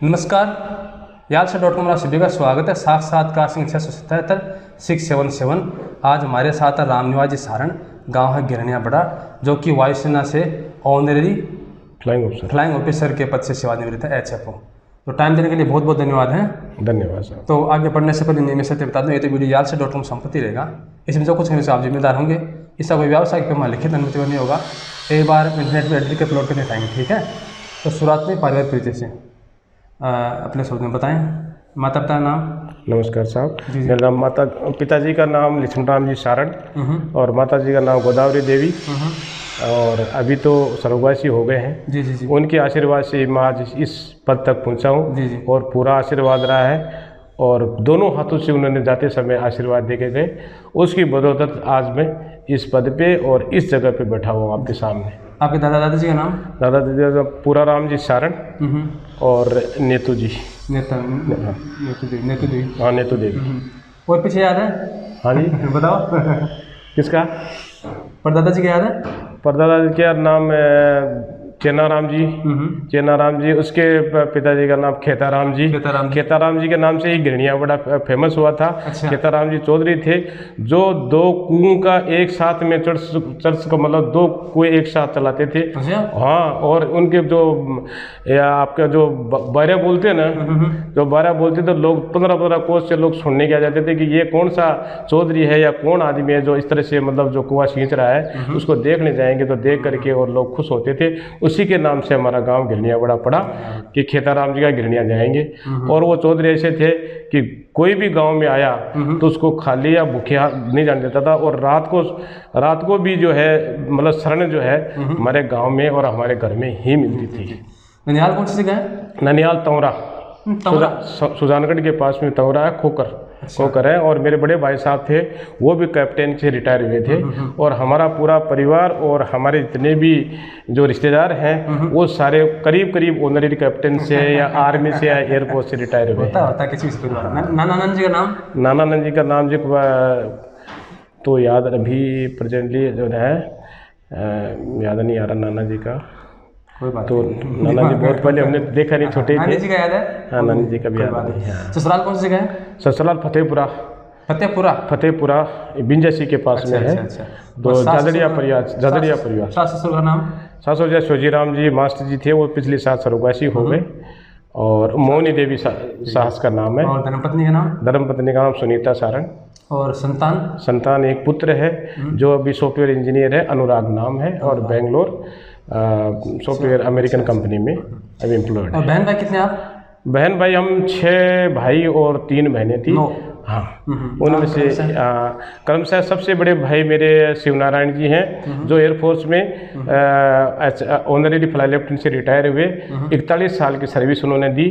नमस्कार, यालसा.com में आप सभी का स्वागत है। साक्षात्कार सिंह 677 677। आज हमारे साथ है रामनिवास जी सारण, गांव है गिरनिया बड़ा, जो कि वायुसेना से ऑनरेरी फ्लाइंग ऑफिसर के पद से सेवानिवृत्त है, HFO। तो टाइम देने के लिए बहुत बहुत धन्यवाद है। धन्यवाद सर। तो आगे बढ़ने से पहले नियमित सत्य बता दूँ, ये तो वीडियो यालसा.com संपत्ति रहेगा, इसमें जो कुछ कहने से आप जिम्मेदार होंगे। इसका कोई व्यावसायिक पेमा लिखित अनुमति नहीं होगा। एक बार इंटरनेट पर एडिट के अपलोड करने टाइम, ठीक है। तो शुरुआत में पारिवारिक परिचय से अपने शब्द में बताएं। माता पिता का नाम? नमस्कार साहब, मेरा नाम पिताजी का नाम लक्ष्मण जी सारण और माता जी का नाम गोदावरी देवी, और अभी तो स्वर्गवासी हो गए हैं। जी जी जी। उनके आशीर्वाद से मैं आज इस पद तक पहुंचा हूं। जी जी। और पूरा आशीर्वाद रहा है, और दोनों हाथों से उन्होंने जाते समय आशीर्वाद देके गए। उसकी बदौलत आज मैं इस पद पे और इस जगह पे बैठा हुआ आपके सामने। आपके दादा दादाजी का नाम? दादा दादी का पूरा राम जी सारण और नेतू जी। नेतू देवी। हाँ, नेतू देवी। और पीछे याद है? हाँ जी। बताओ। किसका? परदादा जी का याद है? परदादा जी का नाम चेनाराम जी। चेनाराम जी। उसके पिताजी का नाम खेताराम जी। खेताराम जी के नाम से ही गिरनिया बड़ा फेमस हुआ था। अच्छा। खेताराम जी चौधरी थे, जो 2 कुओं का एक साथ में चर्च का मतलब 2 कुएं एक साथ चलाते थे। अच्छा। हाँ, और उनके जो आपका जो बारह बोलते हैं ना, जो बारह बोलते थे लोग 15-15 कोस से लोग सुनने के आ जाते थे कि ये कौन सा चौधरी है या कौन आदमी है जो इस तरह से मतलब जो कुआं खींच रहा है, उसको देखने जाएंगे। तो देख करके और लोग खुश होते थे। उसी के नाम से हमारा गांव गिरनिया बड़ा पड़ा कि खेताराम जी का गिरनिया जाएंगे। और वो चौधरी ऐसे थे कि कोई भी गांव में आया तो उसको खाली या भूखे नहीं जाने देता था। और रात को भी जो है मतलब शरण जो है हमारे गांव में और हमारे घर में ही मिलती थी। ननिहाल कौन सी जगह है? ननिहाल तौरा, सुजानगढ़ के पास में तौरा है, खोकर है। और मेरे बड़े भाई साहब थे, वो भी कैप्टन से रिटायर हुए थे। और हमारा पूरा परिवार और हमारे जितने भी जो रिश्तेदार हैं वो सारे करीब ऑनरेरी कैप्टन से या आर्मी से या एयरफोर्स से रिटायर हुए। होता किसी परिवार। नानानंद जी का नाम? नानानंद जी का नाम जी तो याद अभी प्रेजेंटली जो है याद नहीं आ रहा नाना जी का। तो नाना जी बहुत पहले हमने देखा नहीं, छोटे थे। नानी जी का याद है? हाँ, नानी जी का भी याद नहीं। ससुराल कौन सी जगह है? ससुराल फतेहपुरा बिंजासी के पास में है। तो जादड़िया परिवार। ससुर का नाम? ससुर जी शोजीराम जी मास्टर जी थे, वो पिछले साल स्वर्गवासी हो गए। और मोहनी देवी साहस का नाम है। और धर्मपत्नी का नाम? धर्मपत्नी का नाम सुनीता सारण। और संतान एक पुत्र है जो अभी सॉफ्टवेयर इंजीनियर है, अनुराग नाम है, और बेंगलोर सॉफ्टवेयर अमेरिकन कंपनी में अभी एम्प्लॉयड है। और बहन भाई कितने आप? बहन भाई हम 6 भाई और 3 बहनें थी। हाँ, उनमें से क्रमशः सबसे बड़े भाई मेरे शिवनारायण जी हैं, जो एयरफोर्स में ऑनरेरी फ्लाई लेफ्टिनेंट से रिटायर हुए। 41 साल की सर्विस उन्होंने दी।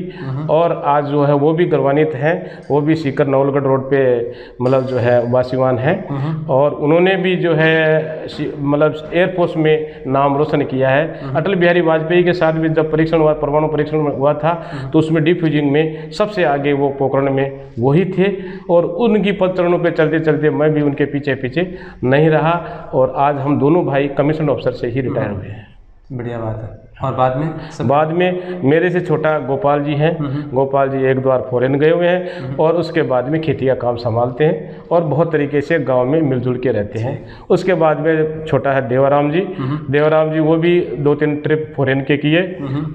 और आज जो है वो भी गौरवान्वित हैं। वो भी सीकर नवलगढ़ रोड पे मतलब जो है वासीवान हैं। और उन्होंने भी जो है मतलब एयरफोर्स में नाम रोशन किया है। अटल बिहारी वाजपेयी के साथ भी जब परीक्षण हुआ, परमाणु परीक्षण हुआ था, तो उसमें डिफ्यूजिंग में सबसे आगे वो पोखरण में वही थे। और उनकी पद चरणों पे चलते चलते मैं भी उनके पीछे नहीं रहा। और आज हम दोनों भाई कमीशन ऑफिसर से ही रिटायर हुए हैं। बढ़िया बात है। और बाद में मेरे से छोटा गोपाल जी हैं। गोपाल जी एक बार फॉरेन गए हुए हैं, और उसके बाद में खेती का काम संभालते हैं और बहुत तरीके से गांव में मिलजुल के रहते हैं। उसके बाद में छोटा है देवाराम जी वो भी 2-3 ट्रिप फॉरेन के किए।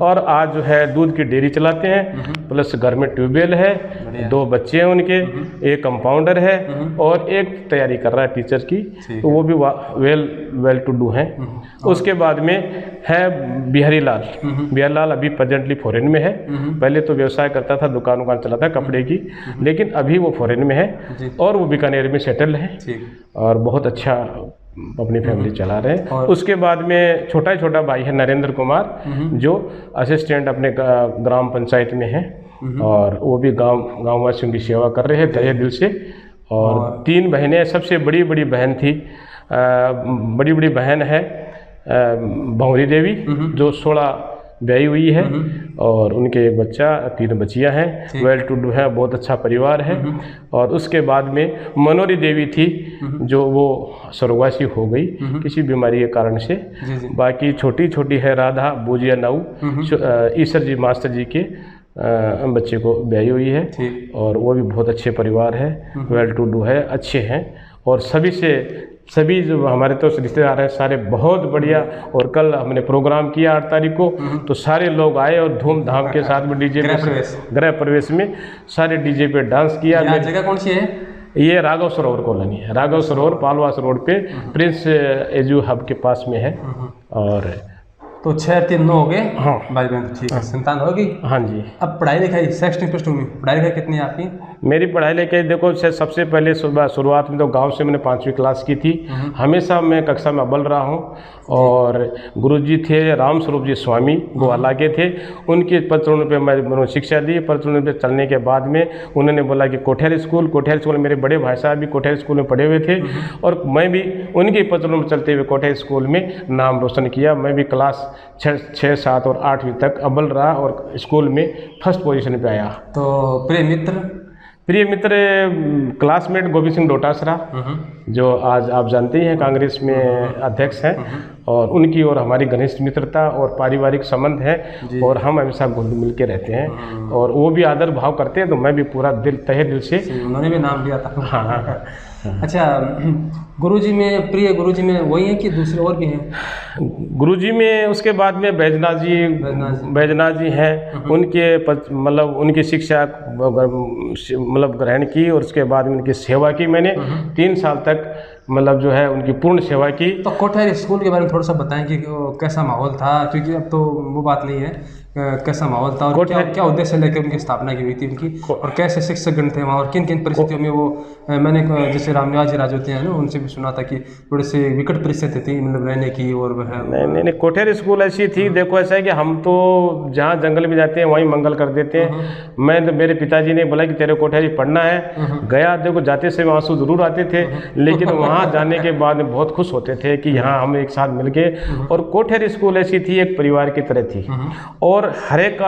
और आज जो है दूध की डेयरी चलाते हैं, प्लस घर में ट्यूबवेल है, 2 बच्चे हैं उनके, एक कंपाउंडर है और एक तैयारी कर रहा है टीचर की। तो वो भी वेल टू डू हैं। उसके बाद में है बिहारी लाल अभी प्रेजेंटली फॉरेन में है। पहले तो व्यवसाय करता था, दुकान चलाता कपड़े की, लेकिन अभी वो फॉरेन में है और वो बीकानेर में सेटल है और बहुत अच्छा अपनी फैमिली चला रहे हैं। उसके बाद में छोटा भाई है नरेंद्र कुमार, जो असिस्टेंट अपने ग्राम पंचायत में है, और वो भी गाँव वासियों की सेवा कर रहे हैं तहे दिल से। और 3 बहनें, सबसे बड़ी बहन थी, बड़ी बहन है भंवरी देवी, जो 16 ब्याही हुई है, और उनके एक बच्चा, 3 बच्चियां हैं, वेल टू डू है, बहुत अच्छा परिवार है। और उसके बाद में मनोरी देवी थी, जो वो स्वर्गवासी हो गई किसी बीमारी के कारण से। बाकी छोटी है राधा बूजिया नाऊ, ईश्वर जी मास्टर जी के बच्चे को ब्याही हुई है ठीक। और वो भी बहुत अच्छे परिवार है, वेल टू डू है, अच्छे हैं। और सभी जो हमारे तो रिश्तेदार हैं सारे बहुत बढ़िया। और कल हमने प्रोग्राम किया 8 तारीख को, तो सारे लोग आए और धूमधाम के साथ में डीजे पे गृह प्रवेश में सारे डीजे पे डांस किया। जगह कौन सी है? ये राघव सरोवर कॉलोनी है, राघव सरोवर पालवास रोड पे प्रिंस एजू हब के पास में है। और तो 6 3 9 हो गए। हाँ भाई बहन, ठीक है, संतान होगी। हाँ जी। अब पढ़ाई लिखाई सेक्शन प्लस 2 में पढ़ाई लिखाई कितनी है आपकी? मेरी पढ़ाई लिखाई देखो सबसे पहले शुरुआत में तो गांव से मैंने 5वीं क्लास की थी। हमेशा मैं कक्षा में अव्वल रहा हूं। और गुरुजी थे राम स्वरूप जी स्वामी गोवाला के थे, उनके प्रचलन पे मैंने शिक्षा दी। प्रचलन पे चलने के बाद में उन्होंने बोला कि कोठेर स्कूल मेरे बड़े भाई साहब भी कोठेर स्कूल में पढ़े हुए थे और मैं भी उनके प्रचलन में चलते हुए कोठेर स्कूल में नाम रोशन किया। मैं भी क्लास 6, 7 और 8वीं तक अव्वल रहा और स्कूल में फर्स्ट पोजीशन पे आया। तो प्रिय मित्र क्लासमेट गोविंद सिंह डोटासरा, जो आज आप जानते ही हैं कांग्रेस में अध्यक्ष हैं, और उनकी और हमारी घनिष्ठ मित्रता और पारिवारिक संबंध है और हम हमेशा घुल मिल के रहते हैं और वो भी आदर भाव करते हैं, तो मैं भी पूरा तहे दिल से। उन्होंने भी नाम लिया था। हाँ। अच्छा, गुरुजी में प्रिय गुरुजी में वही है कि दूसरे और भी हैं? गुरुजी में उसके बाद में बैजनाथ जी हैं, उनके मतलब उनकी शिक्षा मतलब ग्रहण की और उसके बाद में उनकी सेवा की मैंने 3 साल तक, मतलब जो है उनकी पूर्ण सेवा की। तो कोठेर स्कूल के बारे में थोड़ा सा बताएं कि कैसा माहौल था, क्योंकि अब तो वो बात नहीं है, कैसा माहौल था और क्या उद्देश्य लेकर उनकी स्थापना की हुई थी उनकी, और कैसे शिक्षकगण थे वहाँ और किन किन परिस्थितियों में वो, मैंने जैसे रामनिवास जी राजोते हैं ना, उनसे भी सुना था कि थोड़ी सी विकट परिस्थिति थी मतलब रहने की। और नहीं, कोठेर स्कूल ऐसी थी, देखो ऐसा है कि हम तो जहाँ जंगल में जाते हैं वहीं मंगल कर देते हैं। मैं तो मेरे पिताजी ने बोला कि तेरे कोठेरी पढ़ना है, गया, देखो जाते से आंसू जरूर आते थे, लेकिन वहाँ जाने के बाद में बहुत खुश होते थे कि यहाँ हम एक साथ मिल गए। और कोठेर स्कूल ऐसी थी, एक परिवार की तरह थी और हर एक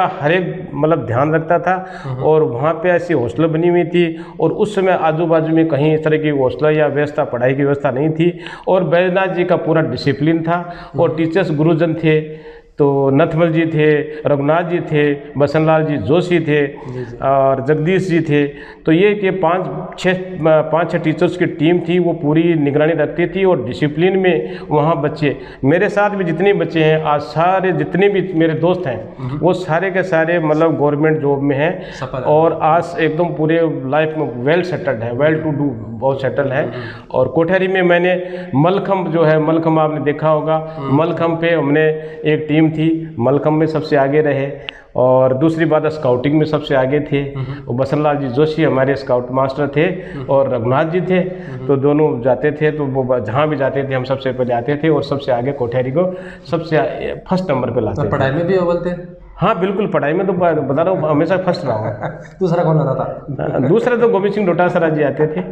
मतलब ध्यान रखता था। और वहाँ पे ऐसी हॉस्टल बनी हुई थी और उस समय आजू बाजू में कहीं इस तरह की हॉस्टल या व्यवस्था, पढ़ाई की व्यवस्था नहीं थी। और बैजनाथ जी का पूरा डिसिप्लिन था और टीचर्स गुरुजन थे, तो नथमल जी थे, रघुनाथ जी थे, बसनलाल जी जोशी थे और जगदीश जी थे। तो ये कि 5-6 टीचर्स की टीम थी, वो पूरी निगरानी रखती थी और डिसिप्लिन में वहाँ बच्चे, मेरे साथ भी जितने बच्चे हैं आज, सारे जितने भी मेरे दोस्त हैं वो सारे के सारे मतलब गवर्नमेंट जॉब में हैं और आज एकदम पूरे लाइफ में वेल सेटल्ड है, वेल टू डू बहुत सेटल है। और कोठेरी में मैंने मलखम्ब जो है, मलखम्ब आपने देखा होगा, मलखम्ब पे हमने एक टीम थी, मलखम्ब में सबसे आगे रहे। और दूसरी बात, स्काउटिंग में सबसे आगे थे। और बसनलाल जी जोशी हमारे स्काउट मास्टर थे और रघुनाथ जी थे, तो दोनों जाते थे, तो वो जहाँ भी जाते थे हम सबसे पहले आते थे और सबसे आगे कोठेरी को सबसे फर्स्ट नंबर पे लाते थे। पढ़ाई में भी अव्वल थे? हाँ बिल्कुल, पढ़ाई में तो बता रहा हूँ हमेशा फर्स्ट रहा हूँ। दूसरा कौन आता था? दूसरा तो गोविंद सिंह डोटासरा जी आते थे।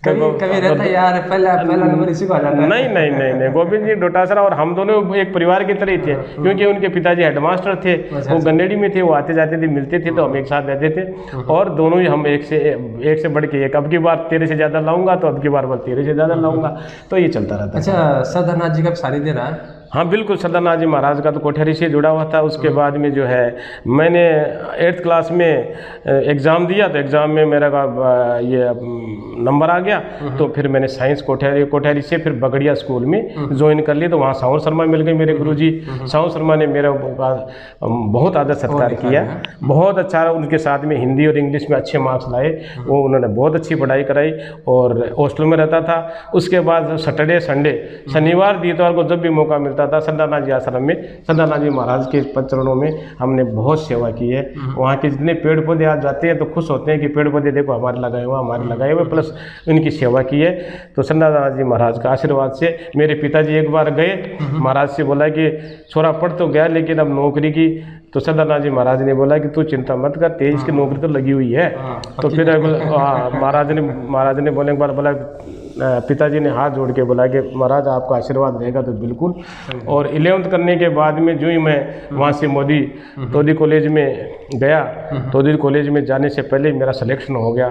कभी रहता यार पहला नंबर इसी को आ जाता है। नहीं, गोविंद सिंह डोटासरा और हम दोनों एक परिवार की तरह ही थे, क्योंकि उनके पिताजी हेडमास्टर थे, वो गंडेड़ी में थे, वो आते जाते थे, मिलते थे, तो हम एक साथ रहते थे। और दोनों ही हम एक से बढ़ के एक, अब की बार तेरे से ज़्यादा लाऊंगा तो अब की बार तेरे से ज़्यादा लाऊंगा, तो ये चलता रहता। अच्छा, सरदारनाथ जी का सारी दे रहा है? हाँ बिल्कुल, सरदारनाथ जी महाराज का तो कोठेरी से जुड़ा हुआ था। उसके बाद में जो है मैंने 8th क्लास में एग्ज़ाम दिया, तो एग्ज़ाम में मेरा ये नंबर आ गया, तो फिर मैंने साइंस कोठेरी से फिर बगड़िया स्कूल में ज्वाइन कर ली। तो वहाँ साउर शर्मा मिल गए मेरे गुरुजी। साउर शर्मा ने मेरा बहुत आदर सत्कार किया, बहुत अच्छा। उनके साथ में हिंदी और इंग्लिश में अच्छे मार्क्स लाए, वो उन्होंने बहुत अच्छी पढ़ाई कराई और हॉस्टल में रहता था। उसके बाद सैटरडे संडे, शनिवार इतवार को जब भी मौका मिलता था, सरदारनाथ जी आश्रम में, सरदारनाथ जी महाराज के चरणों में हमने बहुत सेवा की है। वहाँ के जितने पेड़ पौधे आज जाते हैं तो खुश होते हैं कि पेड़ पौधे देखो हमारे लगाए हुए, प्लस उनकी सेवा की है। तो सरदारनाथ जी महाराज का आशीर्वाद से मेरे पिताजी एक बार गए, महाराज से बोला कि छोरा पढ़ तो गया लेकिन अब नौकरी की, तो सरदारनाथ जी महाराज ने बोला कि तू चिंता मत कर, तेज की नौकरी तो लगी हुई है। तो फिर महाराज ने बोले एक बार बोला पिताजी ने हाथ जोड़ के बोला कि महाराज आपका आशीर्वाद रहेगा तो बिल्कुल। और 11th करने के बाद में जो ही मैं वहाँ से मोदी तोदी कॉलेज में गया, तोदी कॉलेज में जाने से पहले मेरा सिलेक्शन हो गया।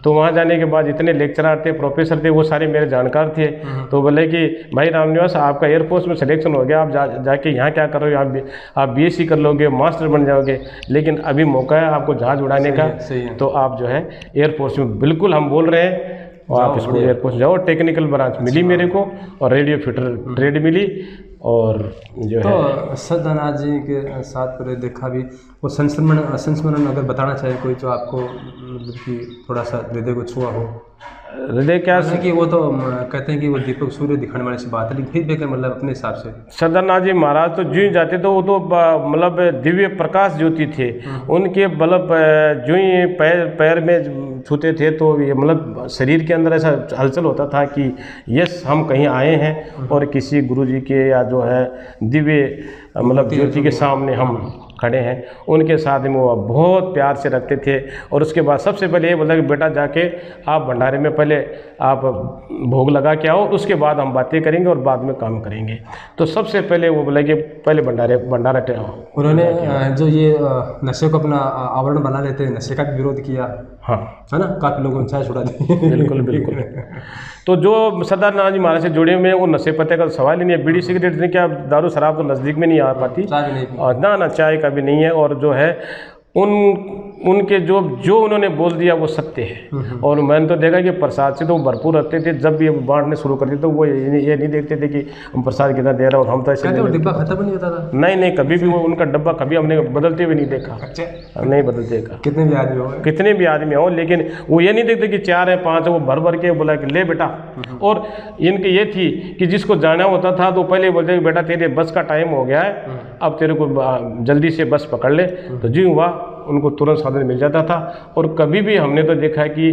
तो वहाँ जाने के बाद इतने लेक्चरर थे, प्रोफेसर थे, वो सारे मेरे जानकार थे। तो बोले कि भाई रामनिवास आपका एयरफोर्स में सिलेक्शन हो गया, आप जाके यहाँ क्या करोगे, आप BSc कर लोगे, मास्टर बन जाओगे, लेकिन अभी मौका है आपको जहाज़ उड़ाने का, तो आप जो है एयरफोर्स में बिल्कुल हम बोल रहे हैं और आप इसको एयरफोर्स जाओ। टेक्निकल ब्रांच मिली मेरे को और रेडियो फिटर ट्रेड मिली। और जो तो है सदानंद जी के साथ पर देखा भी वो संस्मरण अगर बताना चाहे कोई जो आपको मतलब कि थोड़ा सा हृदय को छुआ हो। हृदय क्या कि वो तो कहते हैं कि वो दीपक सूर्य दिखाने वाले से बात है, लेकिन फिर भी अगर मतलब अपने हिसाब से सदानंद जी महाराज तो जो ही जाते तो वो तो मतलब दिव्य प्रकाश ज्योति थे। उनके मतलब जो ही पैर में छूते थे तो ये मतलब शरीर के अंदर ऐसा हलचल होता था कि यस हम कहीं आए हैं और किसी गुरु जी के या जो है दिव्य मतलब ज्योति के सामने हम खड़े हैं। उनके साथ में वो बहुत प्यार से रखते थे। और उसके बाद सबसे पहले ये बोला कि बेटा जाके आप भंडारे में पहले आप भोग लगा के आओ, उसके बाद हम बातें करेंगे और बाद में काम करेंगे। तो सबसे पहले वो बोला कि पहले भंडारा टेआओ। उन्होंने जो ये नशे को अपना आवरण बना लेते हैं, नशे का भी विरोध किया, हाँ है ना, काफ़ी लोगों ने चाय छुड़ा दी। बिल्कुल बिल्कुल। तो जो सदानंद जी महाराज से जुड़े हुए हैं वो नशे पत्ते का सवाल ही नहीं है। बीड़ी सिगरेट नहीं, क्या दारू शराब तो नज़दीक में नहीं आ पाती, चाय भी नहीं और ना चाय का भी नहीं है। और जो है उनके जो उन्होंने बोल दिया वो सत्य है। और मैंने तो देखा कि प्रसाद से तो वो भरपूर रखते थे। जब भी बांटने शुरू करते तो वो ये नहीं देखते थे कि हम प्रसाद कितना दे रहे हैं और हम तो ऐसे डिब्बा खत्म नहीं होता था। नहीं कभी भी वो उनका डब्बा कभी हमने बदलते हुए नहीं देखा। अच्छा, नहीं बदलते देखा। कितने भी आदमी हो, लेकिन वो ये नहीं देखते कि 4 है 5 है, वो भर के बोला कि ले बेटा। और इनकी ये थी कि जिसको जाना होता था तो पहले बोलते कि बेटा तेरे बस का टाइम हो गया है, अब तेरे को जल्दी से बस पकड़ ले। तो जी हुआ उनको तुरंत साधन मिल जाता था। और कभी भी हमने तो देखा कि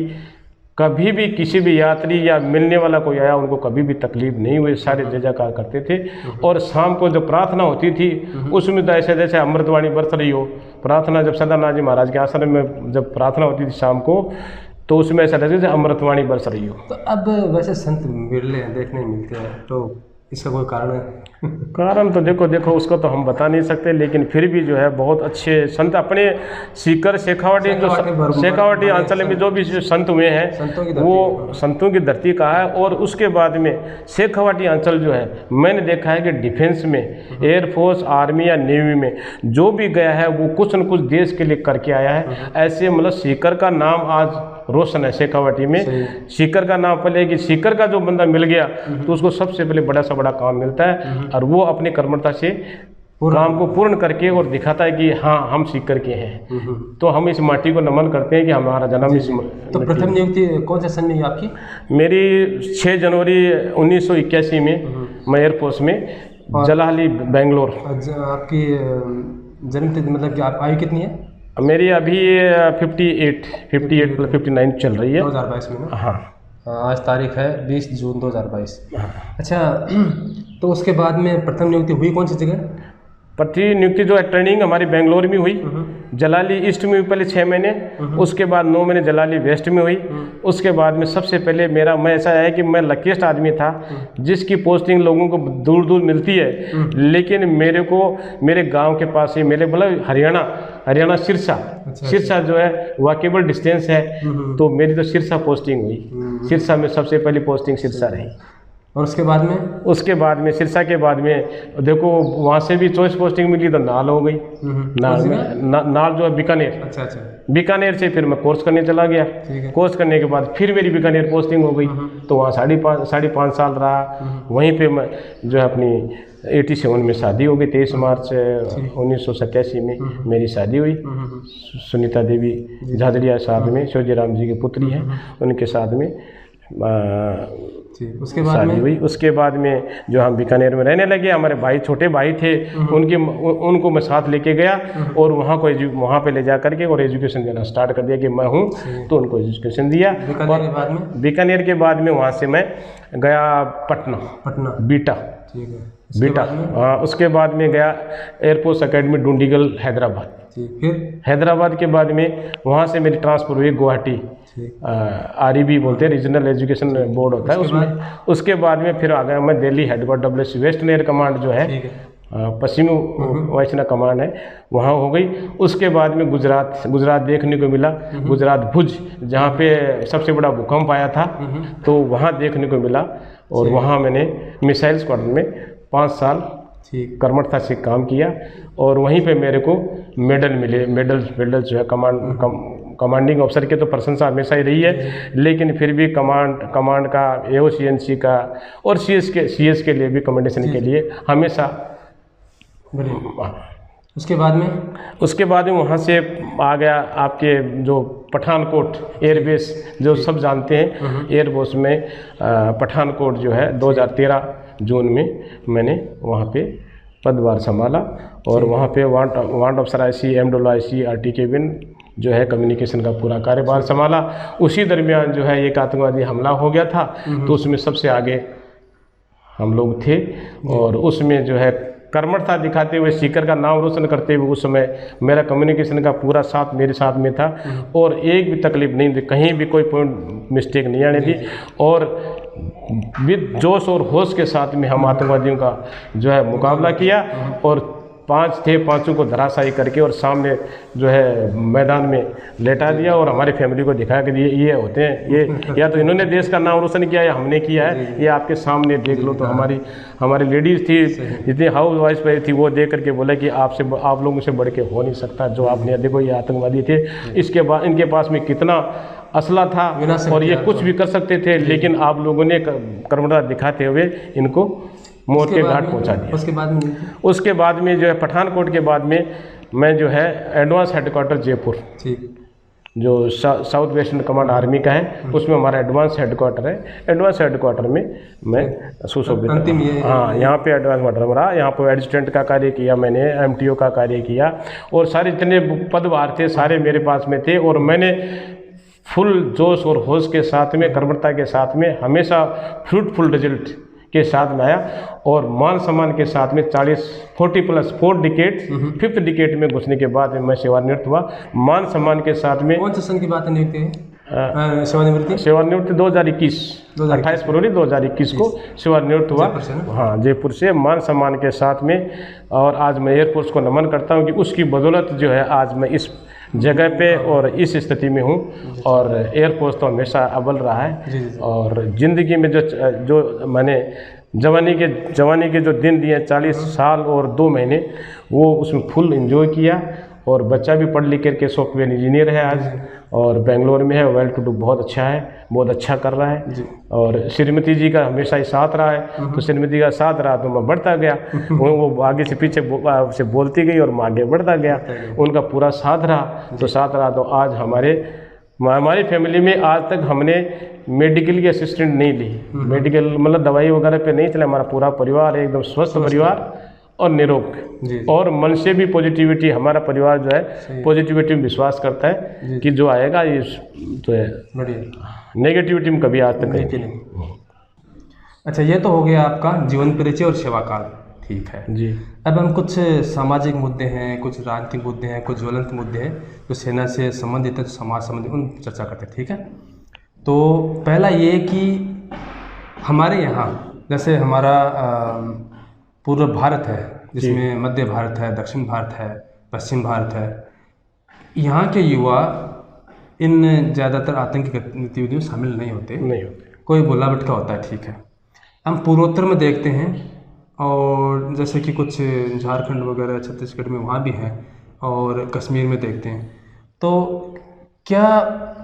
कभी भी किसी भी यात्री या मिलने वाला कोई आया उनको कभी भी तकलीफ नहीं हुई, सारे जय जयकार करते थे। और शाम को जब प्रार्थना होती थी उसमें तो ऐसे जैसे अमृतवाणी बरस रही हो। प्रार्थना जब सदानंद जी महाराज के आश्रम में जब प्रार्थना होती थी शाम को, तो उसमें ऐसा जैसे अमृतवाणी बरस रही हो। तो अब वैसे संत बिरले हैं, देखने मिलते हैं, तो इसका कोई कारण है? कारण तो देखो उसको तो हम बता नहीं सकते, लेकिन फिर भी जो है बहुत अच्छे संत अपने सीकर शेखावाटी अंचल में जो भी संत हुए हैं वो संतों की धरती का है। और उसके बाद में शेखावाटी अंचल जो है मैंने देखा है कि डिफेंस में, एयरफोर्स, आर्मी या नेवी में जो भी गया है वो कुछ न कुछ देश के लिए करके आया है। ऐसे मतलब सीकर का नाम आज रोशन है शेखावाटी में। सीकर का नाम पहले कि सीकर का जो बंदा मिल गया तो उसको सबसे पहले बड़ा सा बड़ा काम मिलता है, और वो अपनी कर्मठता से काम को पूर्ण करके और दिखाता है कि हाँ हम सीकर के हैं। तो हम इस माटी को नमन करते हैं कि हमारा जन्म इस। तो प्रथम नियुक्ति कौन से सन में आपकी? मेरी 6 जनवरी 1981 में मैं एयरफोर्स में जलाली बेंगलोर। आपकी जन्म तिथि मतलब कि आप आयु कितनी है? मेरी अभी 58 प्लस 59 चल रही है 2022 में ना? हाँ। आज तारीख है 20 जून 2022। अच्छा, तो उसके बाद में प्रथम नियुक्ति हुई कौन सी जगह? प्रथम नियुक्ति जो है ट्रेनिंग हमारी बेंगलोर में हुई, जलाली ईस्ट में हुई पहले 6 महीने, उसके बाद 9 महीने जलाली वेस्ट में हुई। उसके बाद में सबसे पहले मैं ऐसा है कि मैं लकीस्ट आदमी था जिसकी पोस्टिंग लोगों को दूर दूर मिलती है, लेकिन मेरे को मेरे गांव के पास ही मेरे मतलब हरियाणा सिरसा जो है वॉकेबल डिस्टेंस है, तो मेरी तो सिरसा पोस्टिंग हुई। सिरसा में सबसे पहली पोस्टिंग सिरसा रही। और उसके बाद में सिरसा के बाद में देखो वहाँ से भी चॉइस पोस्टिंग मिली तो नाल हो गई। नाल जो है बीकानेर। अच्छा। बीकानेर से फिर मैं कोर्स करने चला गया। कोर्स करने के बाद फिर मेरी बीकानेर पोस्टिंग हो गई, तो वहाँ 5.5 साल रहा। वहीं पे मैं जो है अपनी 87 में शादी हो गई। 23 मार्च 1987 में मेरी शादी हुई। सुनीता देवी झाझड़िया साथ में शिवजी राम जी की पुत्री हैं, उनके साथ में उसके बाद शादी हुई। उसके बाद में जो हम बीकानेर में रहने लगे, हमारे छोटे भाई थे उनको मैं साथ लेके गया और वहाँ पे ले जा करके और एजुकेशन देना स्टार्ट कर दिया कि मैं हूँ, तो उनको एजुकेशन दिया। बीकानेर के बाद में वहाँ से मैं गया पटना बीटा। ठीक है। बीटा। हाँ, उसके बाद में गया एयरफोर्स एकेडमी डुंडीगल हैदराबाद। फिर हैदराबाद के बाद में वहाँ से मेरी ट्रांसफ़र हुई गुवाहाटी, REB बोलते हैं, रीजनल एजुकेशन बोर्ड होता है उसमें। उसके बाद में फिर आ गया मैं Delhi headquarter WC western air command जो है, पश्चिमी वायुसेना कमांड है, वहाँ हो गई। उसके बाद में गुजरात देखने को मिला, गुजरात भुज, जहाँ पे सबसे बड़ा भूकंप आया था, तो वहाँ देखने को मिला। और वहाँ मैंने मिसाइल स्क्वाड्रन में 5 साल कर्मठता से काम किया और वहीं पे मेरे को मेडल मिले। मेडल जो है कमांडिंग अफसर के तो प्रशंसा हमेशा ही रही है, लेकिन फिर भी कमांड का, AOCNC का और CS के लिए भी, कमेंडेशन के लिए हमेशा। उसके बाद में वहाँ से आ गया आपके जो पठानकोट एयरबेस, जो सब जानते हैं, एयरबेस में पठानकोट जो है 2013 जून में मैंने वहाँ पे पदभार संभाला और वहाँ पे वांट अफसर IC, MIC, RT केबिन जो है कम्युनिकेशन का पूरा कार्यभार संभाला। उसी दरमियान जो है एक आतंकवादी हमला हो गया था, तो उसमें सबसे आगे हम लोग थे और उसमें जो है कर्मठता दिखाते हुए, सीकर का नाम रोशन करते हुए, उस समय मेरा कम्युनिकेशन का पूरा साथ मेरे साथ में था और एक भी तकलीफ नहीं थी, कहीं भी कोई पॉइंट मिस्टेक नहीं आने दी। और विद जोश और होश के साथ में हम आतंकवादियों का जो है मुकाबला किया और 5 थे, 5 को धराशायी करके और सामने जो है मैदान में लेटा दिया और हमारी फैमिली को दिखाया कि ये होते हैं, ये या तो इन्होंने देश का नाम रोशन किया या हमने किया है, ये आपके सामने देख लो। तो हमारी लेडीज़ थी, जितनी हाउस वाइफ थी, वो देख करके बोला कि आप लोगों से बढ़ के हो नहीं सकता जो आपने, देखो ये आतंकवादी थे, इसके बाद इनके पास में कितना असला था और ये कुछ भी कर सकते थे, लेकिन आप लोगों ने कर्मठता दिखाते हुए इनको मौत के घाट पहुंचा दिया। उसके बाद में जो है पठानकोट के बाद में मैं जो है एडवांस हेडक्वार्टर जयपुर, जो साउथ वेस्टर्न कमांड आर्मी का है, उसमें हमारा एडवांस हेडक्वार्टर है। एडवांस हेडक्वार्टर में मैं सुशोभित, हाँ, यहाँ पे एडवांस हेडक्वार्टर रहा। यहाँ पर एडजुटेंट का कार्य किया मैंने, MTO का कार्य किया और सारे जितने पदभार थे सारे मेरे पास में थे और मैंने फुल जोश और होश के साथ में, कर्मठता के साथ में, हमेशा फ्रूटफुल रिजल्ट के साथ में आया और मान सम्मान के साथ में 40+ डिकेट, 5th डिकेट में घुसने के बाद में मैं सेवानिवृत्त हुआ। मान सम्मान के साथ में। कौन से सन की बात है? सेवानिवृत्ति 2021, 28 फरवरी 2021 को सेवानिवृत्त हुआ। हाँ, जयपुर से मान सम्मान के साथ में। और आज मैं एयरफोर्स को नमन करता हूँ कि उसकी बदौलत जो है आज मैं इस जगह पे और इस स्थिति में हूँ। और एयरफोर्स तो हमेशा अव्वल रहा है और ज़िंदगी में जो मैंने जवानी के जो दिन दिए, 40 साल और 2 महीने, वो उसमें फुल एंजॉय किया। और बच्चा भी पढ़ लिख करके सॉफ्टवेयर इंजीनियर है आज और बेंगलोर में है, वेल टू डू, बहुत अच्छा है, बहुत अच्छा कर रहा है। और श्रीमती जी का हमेशा ही साथ रहा है, तो श्रीमती का साथ रहा तो मैं बढ़ता गया, वो आगे से पीछे से बोलती गई और मैं आगे बढ़ता गया, उनका पूरा साथ रहा तो आज हमारी फैमिली में आज तक हमने मेडिकल की असिस्टेंट नहीं ली। मेडिकल मतलब दवाई वगैरह पे नहीं चला। हमारा पूरा परिवार एकदम स्वस्थ परिवार और निरोग और मन से भी पॉजिटिविटी, हमारा परिवार जो है पॉजिटिविटी में विश्वास करता है कि जो आएगा ये तो है, नेगेटिविटी में कभी आज तक नहीं। अच्छा, ये तो हो गया आपका जीवन परिचय और सेवा काल, ठीक है जी। अब हम कुछ सामाजिक मुद्दे हैं, कुछ राजनीतिक मुद्दे हैं, कुछ ज्वलंत मुद्दे हैं जो सेना से संबंधित है, समाज संबंधित, उन चर्चा करते हैं, ठीक है। तो पहला ये कि हमारे यहाँ जैसे हमारा पूर्व भारत है, जिसमें मध्य भारत है, दक्षिण भारत है, पश्चिम भारत है, यहाँ के युवा इन ज़्यादातर आतंकी गतिविधियों में शामिल नहीं होते। कोई बुला भटका होता है, ठीक है। हम पूर्वोत्तर में देखते हैं और जैसे कि कुछ झारखंड वगैरह, छत्तीसगढ़ में वहाँ भी हैं और कश्मीर में देखते हैं। तो क्या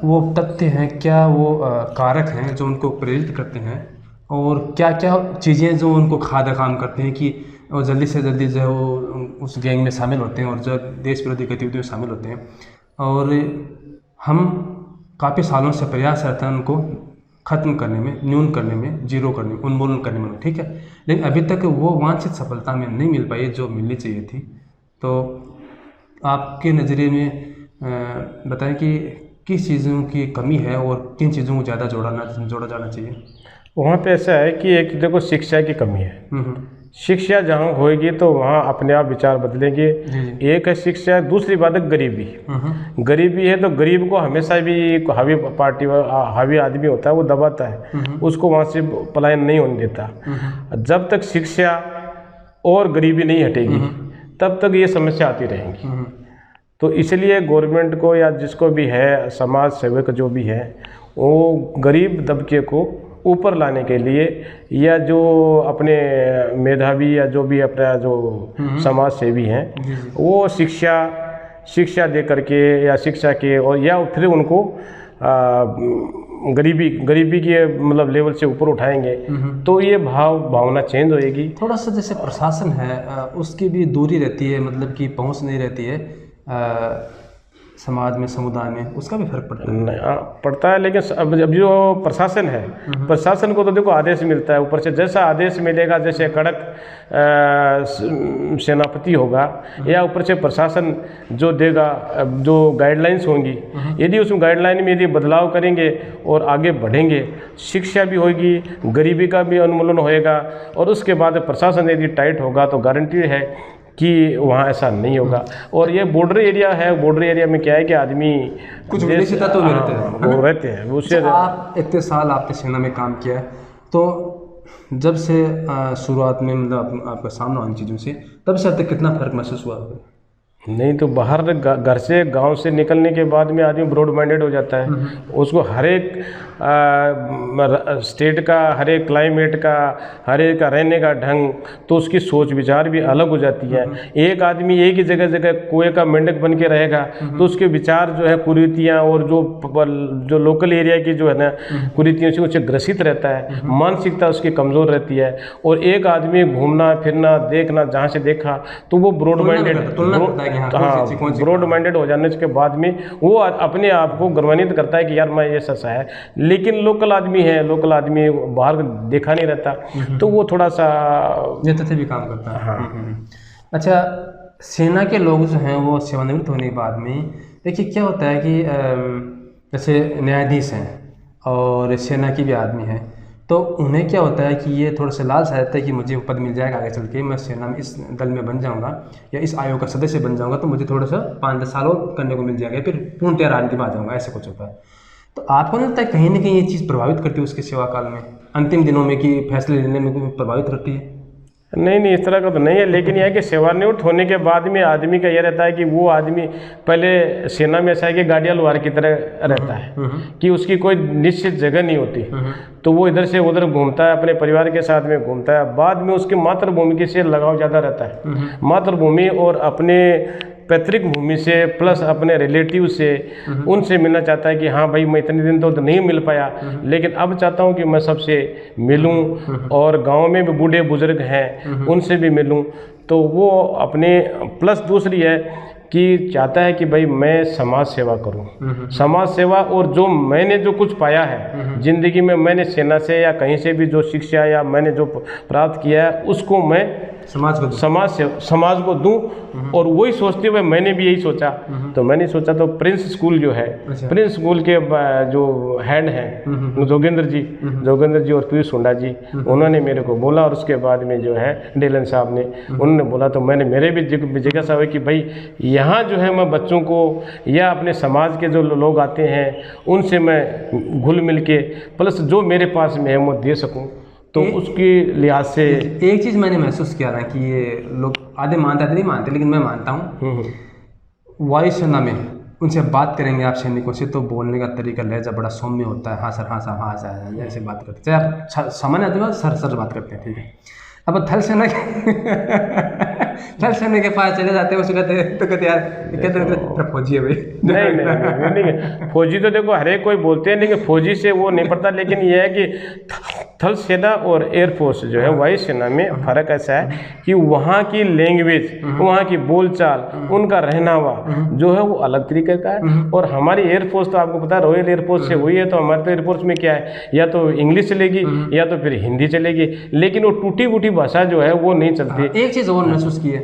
वो तथ्य हैं, क्या वो कारक हैं जो उनको प्रेरित करते हैं और क्या क्या चीज़ें जो उनको खादा काम करते हैं कि वो जल्दी से जल्दी जो है वो उस गैंग में शामिल होते हैं और जो देश विरोधी गतिविधियों में शामिल होते हैं। और हम काफ़ी सालों से प्रयास रहता है उनको ख़त्म करने में, न्यून करने में, जीरो करने में, उन्मूलन करने में, ठीक है। लेकिन अभी तक वो वांछित सफलता में नहीं मिल पाई जो मिलनी चाहिए थी। तो आपके नज़रिए में बताएं कि किस चीज़ों की कमी है और किन चीज़ों को ज़्यादा जोड़ा जाना चाहिए। वहाँ पे ऐसा है कि एक देखो शिक्षा की कमी है शिक्षा जहाँ होएगी तो वहाँ अपने आप विचार बदलेंगे। एक है शिक्षा, दूसरी बात है गरीबी। गरीबी है तो गरीब को हमेशा भी हावी पार्टी हावी आदमी होता है, वो दबाता है, उसको वहाँ से पलायन नहीं होने देता। जब तक शिक्षा और गरीबी नहीं हटेगी तब तक ये समस्या आती रहेंगी। तो इसलिए गवर्नमेंट को या जिसको भी है, समाज सेवक जो भी है, वो गरीब तबके को ऊपर लाने के लिए या जो अपने मेधावी या जो भी अपना जो समाज सेवी हैं वो शिक्षा दे करके या शिक्षा के और या फिर उनको गरीबी के मतलब लेवल से ऊपर उठाएंगे तो ये भावना चेंज होएगी। थोड़ा सा जैसे प्रशासन है उसकी भी दूरी रहती है, मतलब कि पहुंच नहीं रहती है समाज में, समुदाय में, उसका भी फर्क पड़ता है। पड़ता है, लेकिन अब जो प्रशासन है, प्रशासन को तो देखो आदेश मिलता है ऊपर से, जैसा आदेश मिलेगा, जैसे कड़क सेनापति होगा या ऊपर से प्रशासन जो देगा, जो गाइडलाइंस होंगी, यदि उसमें गाइडलाइन में यदि बदलाव करेंगे और आगे बढ़ेंगे, शिक्षा भी होगी, गरीबी का भी उन्मूलन होएगा, और उसके बाद प्रशासन यदि टाइट होगा तो गारंटी है कि वहाँ ऐसा नहीं होगा। और ये बॉर्डर एरिया है, बॉर्डर एरिया में क्या है कि आदमी कुछ विदेशी तत्व भी रहते हैं, वो रहते हैं उससे। आप इतने साल आपने सेना में काम किया है, तो जब से शुरुआत में मतलब आपका सामना इन चीज़ों से, तब से अब तक कितना फर्क महसूस हुआ? नहीं तो बाहर घर से गांव से निकलने के बाद में आदमी ब्रॉड माइंडेड हो जाता है, उसको हर एक स्टेट का, हर एक क्लाइमेट का, हर एक का रहने का ढंग, तो उसकी सोच विचार भी अलग हो जाती है। एक आदमी एक ही जगह कुएं का मेंढक बन के रहेगा तो उसके विचार जो है कुरीतियाँ और जो लोकल एरिया की जो है ना कुरीतियों से उसे ग्रसित रहता है, मानसिकता उसकी कमज़ोर रहती है। और एक आदमी घूमना फिरना देखना जहाँ से देखा तो वो ब्रॉड माइंडेड हो जाने के बाद में वो अपने आप को गर्वान्वित करता है कि यार मैं ये सच्चा है। लेकिन लोकल आदमी है, लोकल आदमी बाहर देखा नहीं रहता, तो वो थोड़ा सा नेतृत्व भी काम करता है। हाँ। अच्छा, सेना के लोग जो हैं वो सेवानिवृत्त होने के बाद में देखिए क्या होता है कि जैसे न्यायाधीश हैं और सेना की भी आदमी है, तो उन्हें क्या होता है कि ये थोड़ा सा लालच रहता है कि मुझे पद मिल जाएगा आगे चल के, मैं सेना में इस दल में बन जाऊंगा या इस आयोग का सदस्य बन जाऊंगा, तो मुझे थोड़ा सा 5-10 साल और करने को मिल जाएगा, फिर पूर्णतः राजनीति में आ जाऊंगा, ऐसा कुछ होता है। तो आपको नहीं लगता है कहीं ना कहीं ये चीज़ प्रभावित करती है उसके सेवा काल में, अंतिम दिनों में, कि फैसले लेने में प्रभावित करती है? नहीं, इस तरह का तो नहीं है, लेकिन यह है कि सेवानिवृत्त होने के बाद में आदमी का यह रहता है कि वो आदमी पहले सेना में ऐसा है कि गाड़ियाँ लुहार की तरह रहता है कि उसकी कोई निश्चित जगह नहीं होती, तो वो इधर से उधर घूमता है, अपने परिवार के साथ में घूमता है। बाद में उसकी मातृभूमि से लगाव ज़्यादा रहता है, मातृभूमि और अपने पैतृक भूमि से प्लस अपने रिलेटिव से, उनसे मिलना चाहता है कि हाँ भाई मैं इतने दिन तो नहीं मिल पाया, लेकिन अब चाहता हूँ कि मैं सबसे मिलूँ, और गांव में भी बूढ़े बुजुर्ग हैं उनसे भी मिलूँ। तो वो अपने प्लस दूसरी है कि चाहता है कि भाई मैं समाज सेवा करूं, समाज सेवा, और जो मैंने जो कुछ पाया है ज़िंदगी में, मैंने सेना से या कहीं से भी जो शिक्षा या मैंने जो प्राप्त किया है उसको मैं समाज को दूं। और वही सोचते हुए मैंने भी यही सोचा, तो मैंने सोचा तो प्रिंस स्कूल जो है, प्रिंस स्कूल के जो हेड हैं जोगेंद्र जी और पीयूष हुंडा जी, उन्होंने मेरे को बोला, और उसके बाद में जो है डेलन साहब ने उन्होंने बोला, तो मैंने मेरे भी जिज्ञासा हुई कि भाई यहाँ जो है मैं बच्चों को या अपने समाज के जो लोग आते हैं उनसे मैं घुल मिल के प्लस जो मेरे पास में है वो दे सकूँ। तो उसकी लिहाज से एक चीज़ मैंने महसूस किया ना कि ये लोग आधे मानते आधे नहीं मानते, लेकिन मैं मानता हूँ, वायुसेना में उनसे बात करेंगे आप सैनिकों से तो बोलने का तरीका लहजा बड़ा सौम्य होता है। हाँ सर, हाँ साहब, हाँ सर, ऐसे बात करते, चाहे आप सामान्य आदमी सर बात करते हैं, ठीक है। अब थल सेना के पास चले जाते हैं, उसको कहते यार कहते फौजी है भाई। नहीं, फौजी तो देखो हर एक कोई बोलते हैं, लेकिन फौजी से वो नहीं पड़ता। लेकिन यह है कि थल सेना और एयरफोर्स जो है वायु सेना में फ़र्क ऐसा है कि वहाँ की लैंग्वेज, वहाँ की बोलचाल, उनका रहनावा जो है वो अलग तरीके का है। और हमारी एयरफोर्स तो आपको पता है रॉयल एयरफोर्स से हुई है, तो हमारे तो एयरफोर्स में क्या है, या तो इंग्लिश चलेगी या तो फिर हिंदी चलेगी, लेकिन वो टूटी फूटी भाषा जो है वो नहीं चलती। एक चीज़ और महसूस की है,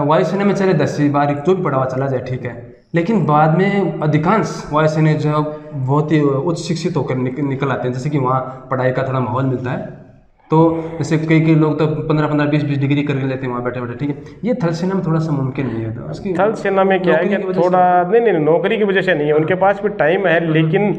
वायुसेना में चले 10वीं बार जो भी पढ़ा हुआ चला जाए, ठीक है, लेकिन बाद में अधिकांश वायुसेना जो है बहुत ही उच्च शिक्षित होकर निकल आते हैं, जैसे कि वहाँ पढ़ाई का थोड़ा माहौल मिलता है, तो जैसे कई लोग तो 15-15, 20-20 डिग्री करके लेते हैं वहाँ बैठे बैठे, ठीक है। ये थल सेना में थोड़ा सा मुमकिन नहीं है, तो उसकी थल सेना में क्या है कि थोड़ा नहीं नौकरी की वजह से नहीं है, उनके पास भी टाइम है, लेकिन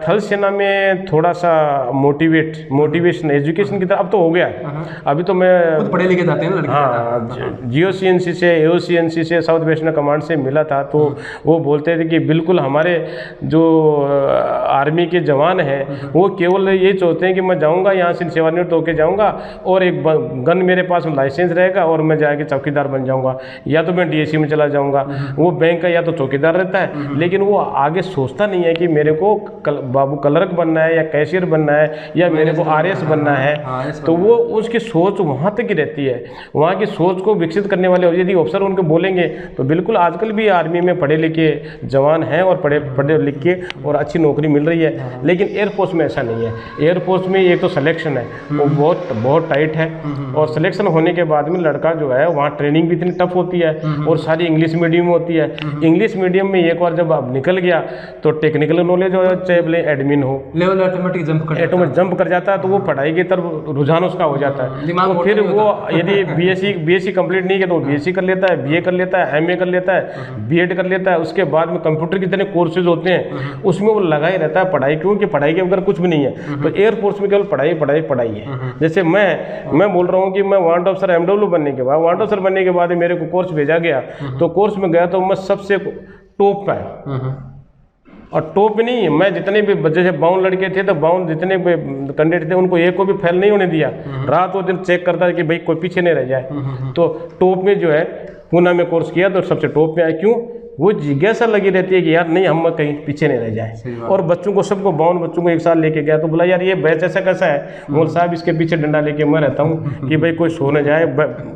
थल सेना में थोड़ा सा मोटिवेशन एजुकेशन की तरफ अब तो हो गया है। अभी तो मैं खुद पढ़े लिखे जाते हैं ना लड़के। हाँ, GOCNC से AOCNC से साउथ वेस्टर्न कमांड से मिला था, तो वो बोलते थे कि बिल्कुल हमारे जो आर्मी के जवान हैं वो केवल ये चाहते हैं कि मैं जाऊँगा यहाँ से सेवानिवृत्त होकर जाऊँगा और एक गन मेरे पास लाइसेंस रहेगा और मैं जाके चौकीदार बन जाऊँगा, या तो मैं DSC में चला जाऊँगा। वो बैंक का या तो चौकीदार रहता है, लेकिन वो आगे सोचता नहीं है कि मेरे को बाबू क्लर्क बनना है या कैशियर बनना है या मेरे को RS बनना है। तो वो उसकी सोच वहाँ तक ही रहती है, वहाँ की सोच को विकसित करने वाले, और यदि अफसर उनको बोलेंगे तो बिल्कुल आजकल भी आर्मी में पढ़े लिखे जवान हैं और पढ़े लिख के और अच्छी नौकरी मिल रही है। लेकिन एयरफोर्स में ऐसा नहीं है। एयरफोर्स में एक तो सिलेक्शन है वो बहुत टाइट है, और सिलेक्शन होने के बाद में लड़का जो है वहाँ ट्रेनिंग भी इतनी टफ होती है और सारी इंग्लिश मीडियम होती है। इंग्लिश मीडियम में एक बार जब आप निकल गया तो टेक्निकल नॉलेज हो, चाहे बोले एडमिन हो, लेवल ऑटोमेटिक जंप कर जाता है, तो वो पढ़ाई की तरफ रुझान उसका हो जाता है। तो फिर वो यदि बीएससी कंप्लीट नहीं किया तो BSc कर लेता है, BA कर लेता है, MA कर लेता है, B.Ed कर लेता है। उसके बाद में कंप्यूटर के इतने कोर्सेज होते हैं, उसमें वो लगा ही रहता है पढ़ाई, क्योंकि पढ़ाई के बगैर कुछ भी नहीं है। तो एयरफोर्स में केवल पढ़ाई है। जैसे मैं बोल रहा हूँ कि मैं वारंट ऑफिसर MW बनने के बाद, वारंट ऑफिसर बनने के बाद मेरे को कोर्स भेजा गया, तो कोर्स में गया तो मैं सबसे टॉप पे, और टॉप नहीं, मैं जितने भी जैसे 52 लड़के थे तो 52 जितने भी कैंडिडेट थे उनको एक को भी फेल नहीं होने दिया। रात और दिन चेक करता है कि भाई कोई पीछे नहीं रह जाए। तो टॉप में जो है पूना में कोर्स किया तो सबसे टॉप में आया। क्यों? वो जिज्ञासा लगी रहती है कि यार नहीं हम कहीं पीछे नहीं रह जाए। और बच्चों को सबको 52 बच्चों को एक साल लेके गया तो बोला यार ये बैच ऐसा कैसा है, बोल साहब इसके पीछे डंडा लेके मैं रहता हूँ कि भाई कोई सो न जाए,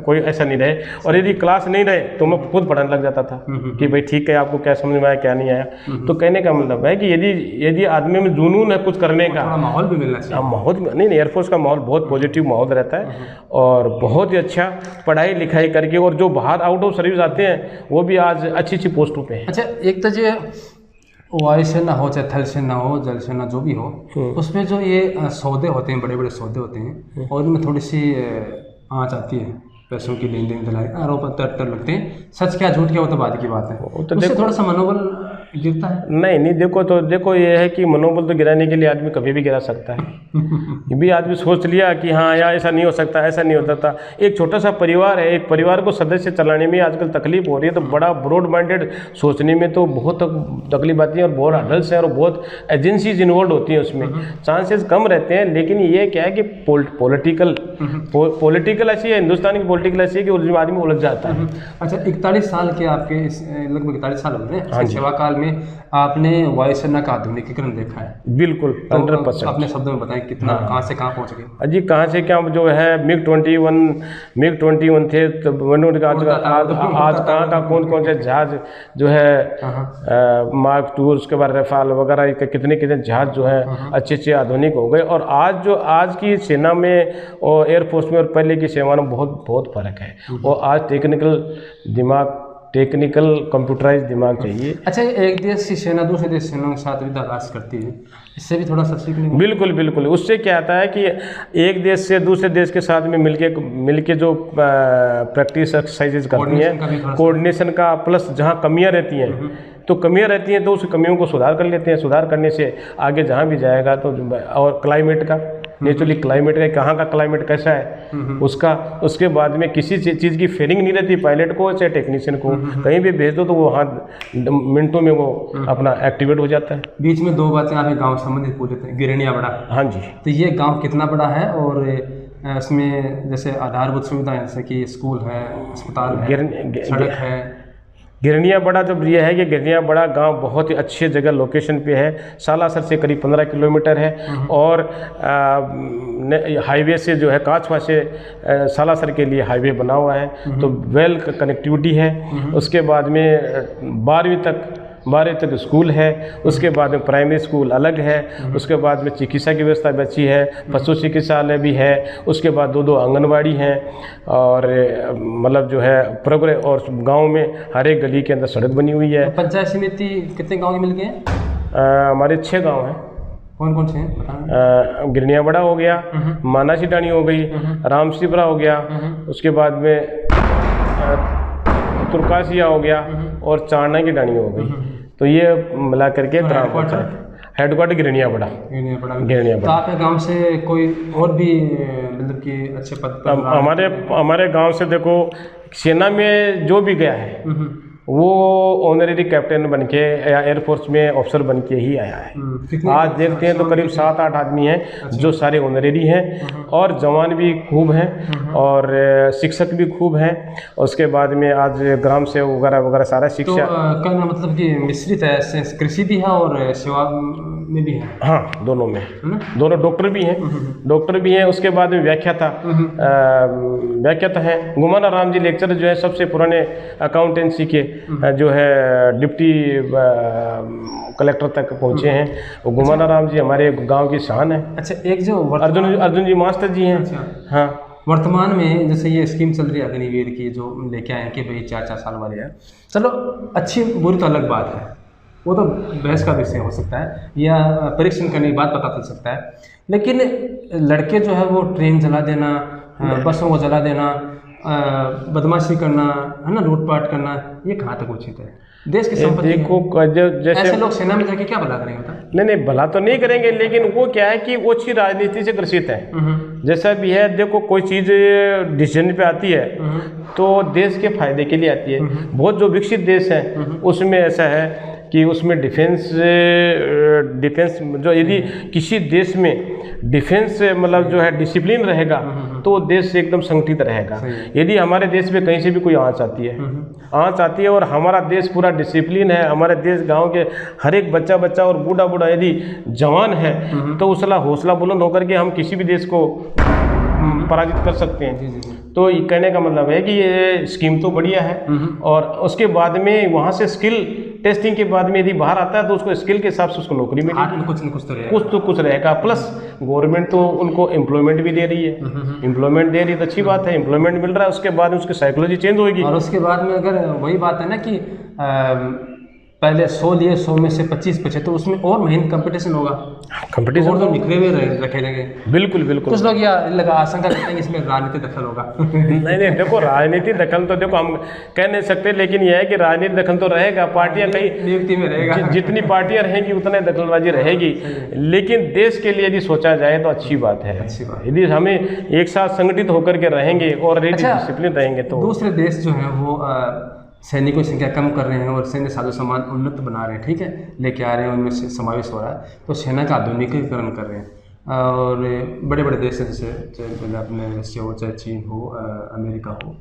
कोई ऐसा नहीं रहे। और यदि क्लास नहीं रहे तो मैं खुद पढ़ाने लग जाता था कि भाई ठीक है आपको क्या समझ में आया क्या नहीं आया। तो कहने का मतलब है कि यदि आदमी में जुनून है कुछ करने का, माहौल भी मिलना चाहिए। माहौल नहीं, एयरफोर्स का माहौल बहुत पॉजिटिव माहौल रहता है और बहुत ही अच्छा पढ़ाई लिखाई करके, और जो बाहर आउट ऑफ सर्विस आते हैं वो भी आज अच्छी पोस्टों पे हैं। अच्छा, एक तो जो वायुसेना हो चाहे थल सेना हो जल सेना जो भी हो, उसमें जो ये सौदे होते हैं, बड़े बड़े सौदे होते हैं, और उनमें थोड़ी सी आँच आती है, पैसों की लेन देन दलाई आरोप तर लगते हैं। सच क्या झूठ क्या वो तो बाद की बात है, उससे थोड़ा सा मनोबल गिरता है। नहीं देखो ये है कि मनोबल तो गिराने के लिए आदमी कभी भी गिरा सकता है। ये भी आदमी सोच लिया कि हाँ यार ऐसा नहीं हो सकता, ऐसा नहीं होता था। एक छोटा सा परिवार है, एक परिवार को सदस्य चलाने में आजकल तकलीफ हो रही है, तो बड़ा ब्रॉड माइंडेड सोचने में तो बहुत तकलीफ आती है, और बहुत अडल्ट है और बहुत एजेंसीज इन्वॉल्व होती हैं उसमें, चांसेस कम रहते हैं। लेकिन ये क्या है कि पॉलिटिकल ऐसी है, हिंदुस्तान की पॉलिटिकल ऐसी है कि उसमें आदमी उलझ जाता है। अच्छा, 41 साल के आपके लगभग 41 साल हो गए सेवा काल में आपने वायुसेना का आधुनिकीकरण देखा है? बिल्कुल, 100%। अपने शब्दों में बताएं कितना, कहाँ से कहाँ पहुँच गए? अजी कहाँ से क्या जो है, MiG-21 थे तो आज कहाँ का कौन से जहाज जो है मार्क 2, उसके बाद रफाल वगैरह कितने जहाज जो है अच्छे आधुनिक हो गए। और आज की सेना में और एयरफोर्स में और पहले की सेवा में बहुत फर्क है। और आज टेक्निकल कंप्यूटराइज दिमाग चाहिए। अच्छा, एक देश की सेना दूसरे देश सेना के साथ युद्धाभ्यास करती है, इससे भी थोड़ा सा सीखने को? बिल्कुल। उससे क्या आता है कि एक देश से दूसरे देश के साथ में मिलके जो प्रैक्टिस एक्सरसाइजेज करती हैं, कोऑर्डिनेशन का, प्लस जहाँ कमियाँ रहती हैं तो उस कमियों को सुधार कर लेते हैं। सुधार करने से आगे जहाँ भी जाएगा तो, और क्लाइमेट का, नेचुरली क्लाइमेट का, कहाँ का क्लाइमेट कैसा है उसका, उसके बाद में किसी चीज़ की फेयरिंग नहीं रहती पायलट को चाहे टेक्नीशियन को, कहीं भी भेज दो तो वो वहाँ मिनटों में वो अपना एक्टिवेट हो जाता है। बीच में दो बातें आपके गाँव संबंधित पूछ लेते हैं। गिरनिया बड़ा, हाँ जी, तो ये गाँव कितना बड़ा है, और इसमें जैसे आधारभूत सुविधाएं जैसे कि स्कूल है, अस्पताल है, सड़क है? गिरनिया बड़ा जब ये है कि गिरनिया बड़ा गांव बहुत ही अच्छी जगह लोकेशन पे है, सालासर से करीब 15 किलोमीटर है, और हाईवे से जो है काचवा से सालासर के लिए हाईवे बना हुआ है, तो वेल कनेक्टिविटी है। उसके बाद में 12वीं तक स्कूल है, उसके बाद में प्राइमरी स्कूल अलग है, उसके बाद में चिकित्सा की व्यवस्था भी अच्छी है, पशु चिकित्सालय भी है, उसके बाद 2 आंगनबाड़ी हैं, और मतलब जो है प्रोग्रेस, और गांव में हर एक गली के अंदर सड़क बनी हुई है। पंचायत समिति कितने गांव के मिल गए हैं? हमारे 6 गांव हैं। कौन कौन से हैं बताना? गिरनिया बड़ा हो गया, मानासी डाणी हो गई, रामशिवरा हो गया, उसके बाद में तुर्कासिया हो गया और चारना की डाणी हो गई। तो ये मिला करके ग्राम पंचायत हेडक्वार्टर गिरनिया बड़ा। तो आपके गांव से कोई और भी मतलब कि अच्छे पद पर? हमारे गांव से देखो, सेना में जो भी गया है वो ऑनरेरी कैप्टन बन के या एयरफोर्स में ऑफिसर बन के ही आया है। आज देखते हैं तो करीब 7-8 आदमी हैं जो सारे ऑनरेरी हैं, और जवान भी खूब हैं और शिक्षक भी खूब हैं। उसके बाद में आज ग्राम सेवक वगैरह वगैरह सारा शिक्षा का मतलब कि मिश्रित है, कृषि भी है और सेवा में भी है। हाँ, दोनों में, दोनों डॉक्टर भी हैं। उसके बाद में व्याख्याता हैं। गुमाना राम जी लेक्चर जो है सबसे पुराने अकाउंटेंसी के जो है डिप्टी कलेक्टर तक पहुंचे हैं। वो गुमाना राम जी हमारे गांव की शान है। अच्छा, एक जो अर्जुन जी मास्टर जी हैं। अच्छा। हाँ, वर्तमान में जैसे ये स्कीम चल रही है अग्निवीर की, जो लेके आए हैं कि भाई 4-4 साल वाले हैं, चलो अच्छी बुरी तो अलग बात है, वो तो बहस का विषय हो सकता है या परीक्षण करने के बाद पता चल सकता है। लेकिन लड़के जो है वो ट्रेन जला देना, बसों को जला देना, बदमाशी करना, है ना, लूटपाट करना, ये कहाँ तक उचित है? देश की संपत्ति देखो, जैसे ऐसे लोग सेना में जाके क्या भला करेंगे बता? नहीं, भला तो नहीं करेंगे, लेकिन वो क्या है कि वो अच्छी राजनीति से ग्रसित है। जैसा भी है, देखो कोई चीज़ डिसीजन पे आती है तो देश के फायदे के लिए आती है। बहुत जो विकसित देश हैं उसमें ऐसा है कि उसमें डिफेंस जो, यदि किसी देश में डिफेंस मतलब जो है डिसिप्लिन रहेगा तो देश एकदम संगठित रहेगा। यदि हमारे देश में कहीं से भी कोई आँच आती है और हमारा देश पूरा डिसिप्लिन है, हमारे देश गांव के हर एक बच्चा और बूढ़ा यदि जवान है तो उसका हौसला बुलंद होकर के हम किसी भी देश को पराजित कर सकते हैं। तो ये कहने का मतलब है कि ये स्कीम तो बढ़िया है, और उसके बाद में वहाँ से स्किल टेस्टिंग के बाद में यदि बाहर आता है तो उसको स्किल के हिसाब से उसको नौकरी मिलेगी, कुछ रहेगा। प्लस गवर्नमेंट तो उनको एम्प्लॉयमेंट भी दे रही है, तो अच्छी बात है, एम्प्लॉयमेंट मिल रहा है। उसके बाद उसकी साइकोलॉजी चेंज होगी। और उसके बाद में अगर वही बात है ना कि पहले 100 लिए, 100 में से 25 तो उसमें और मेहनत कंपटीशन होगा, और तो निखरे हुए रखे रहेंगे। बिल्कुल। कुछ लोग या लगा आशंका करते हैं कि इसमें राजनीतिक दखल होगा। नहीं, देखो राजनीतिक दखल तो देखो हम कह नहीं सकते, लेकिन यह है कि राजनीतिक दखल तो रहेगा। पार्टियां कई नियुक्ति में रहेगा, जितनी पार्टियां रहेंगी उतने दखलबाजी रहेगी, लेकिन देश के लिए यदि सोचा जाए तो अच्छी बात है। यदि हमें एक साथ संगठित होकर के रहेंगे और डिसिप्लिन रहेंगे तो। दूसरे देश जो है वो सैनिकों की संख्या कम कर रहे हैं और सैन्य साजो सामान उन्नत बना रहे हैं, ठीक है, लेके आ रहे हैं, उनमें समावेश हो रहा है, तो सेना का आधुनिकीकरण कर रहे हैं। और बड़े बड़े देश हैं जैसे अपने रशिया हो, चाहे चीन हो, अमेरिका हो,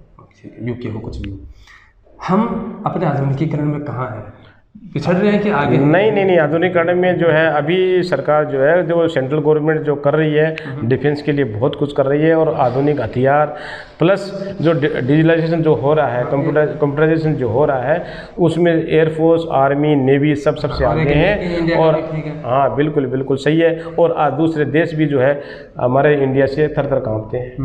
यूके हो, कुछ भी हो, हम अपने आधुनिकीकरण में कहाँ हैं? पिछड़ रहे हैं कि आगे? नहीं, आधुनिकीकरण में जो है अभी सरकार जो है, जो सेंट्रल गवर्नमेंट जो कर रही है डिफेंस के लिए बहुत कुछ कर रही है, और आधुनिक हथियार प्लस जो डिजिटलाइजेशन जो हो रहा है, कंप्यूटराइजेशन जो हो रहा है, उसमें एयरफोर्स, आर्मी, नेवी सबसे आगे हैं। और हाँ, बिल्कुल सही है। और दूसरे देश भी जो है हमारे इंडिया से थर कांपते हैं,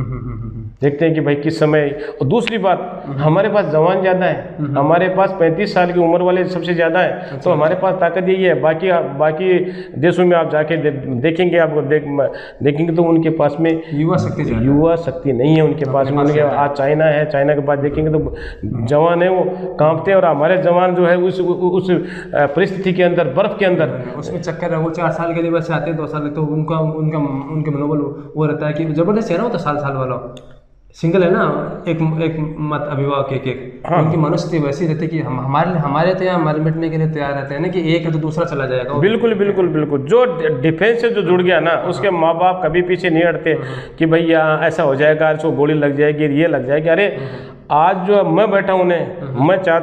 देखते हैं कि भाई किस समय। और दूसरी बात, हमारे पास जवान ज़्यादा है, हमारे पास 35 साल की उम्र वाले सबसे ज़्यादा है, तो हमारे पास ताकत यही है। बाकी देशों में आप जाके देखेंगे, आपको देखेंगे तो उनके पास में युवा शक्ति नहीं है उनके पास में। आज चाइना है, चाइना के बाद देखेंगे तो जवान है वो कांपते हैं, और हमारे जवान जो है उस परिस्थिति के अंदर, बर्फ के अंदर उसमें चक्कर है, वो 4 साल के लिए बस आते हैं, 2 साल, तो उनके मनोबल वो रहता है कि जबरदस्त है ना, वो तो साल वाला सिंगल है ना, एक मत अभिभावक एक हाँ। उनकी मनोस्थिति वैसी रहती है कि हमारे तो यहाँ मर मिटने के लिए तैयार रहते हैं ना, कि एक है तो दूसरा चला जाएगा। बिल्कुल। जो डिफेंस से जो जुड़ गया ना, उसके माँ बाप कभी पीछे नहीं हटते कि भैया ऐसा हो जाएगा, इसको गोली लग जाएगी, ये लग जाएगी। अरे आज जो मैं बैठा हूँ, मैं चाह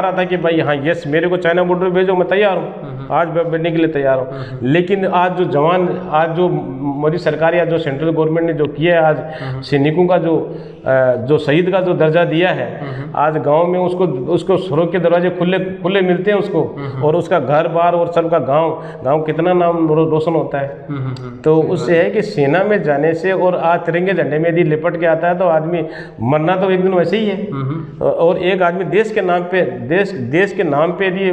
रहा था कि भाई हाँ यस, मेरे को चाइना बॉर्डर भेजो, मैं तैयार हूँ, आज बैठने के लिए तैयार हूँ। लेकिन आज जो जवान, आज जो मोदी सरकार या जो सेंट्रल गवर्नमेंट ने जो किया है, आज सैनिकों का जो शहीद का जो दर्जा दिया है, आज गांव में उसको स्वर्ग के दरवाजे खुले मिलते हैं उसको, और उसका घर बार और सबका गांव कितना नाम रोशन होता है। तो उससे है कि सेना में जाने से, और आज तिरंगे झंडे में यदि लिपट के आता है तो आदमी मरना तो एक दिन वैसे ही है। और एक आदमी देश के नाम पे यदि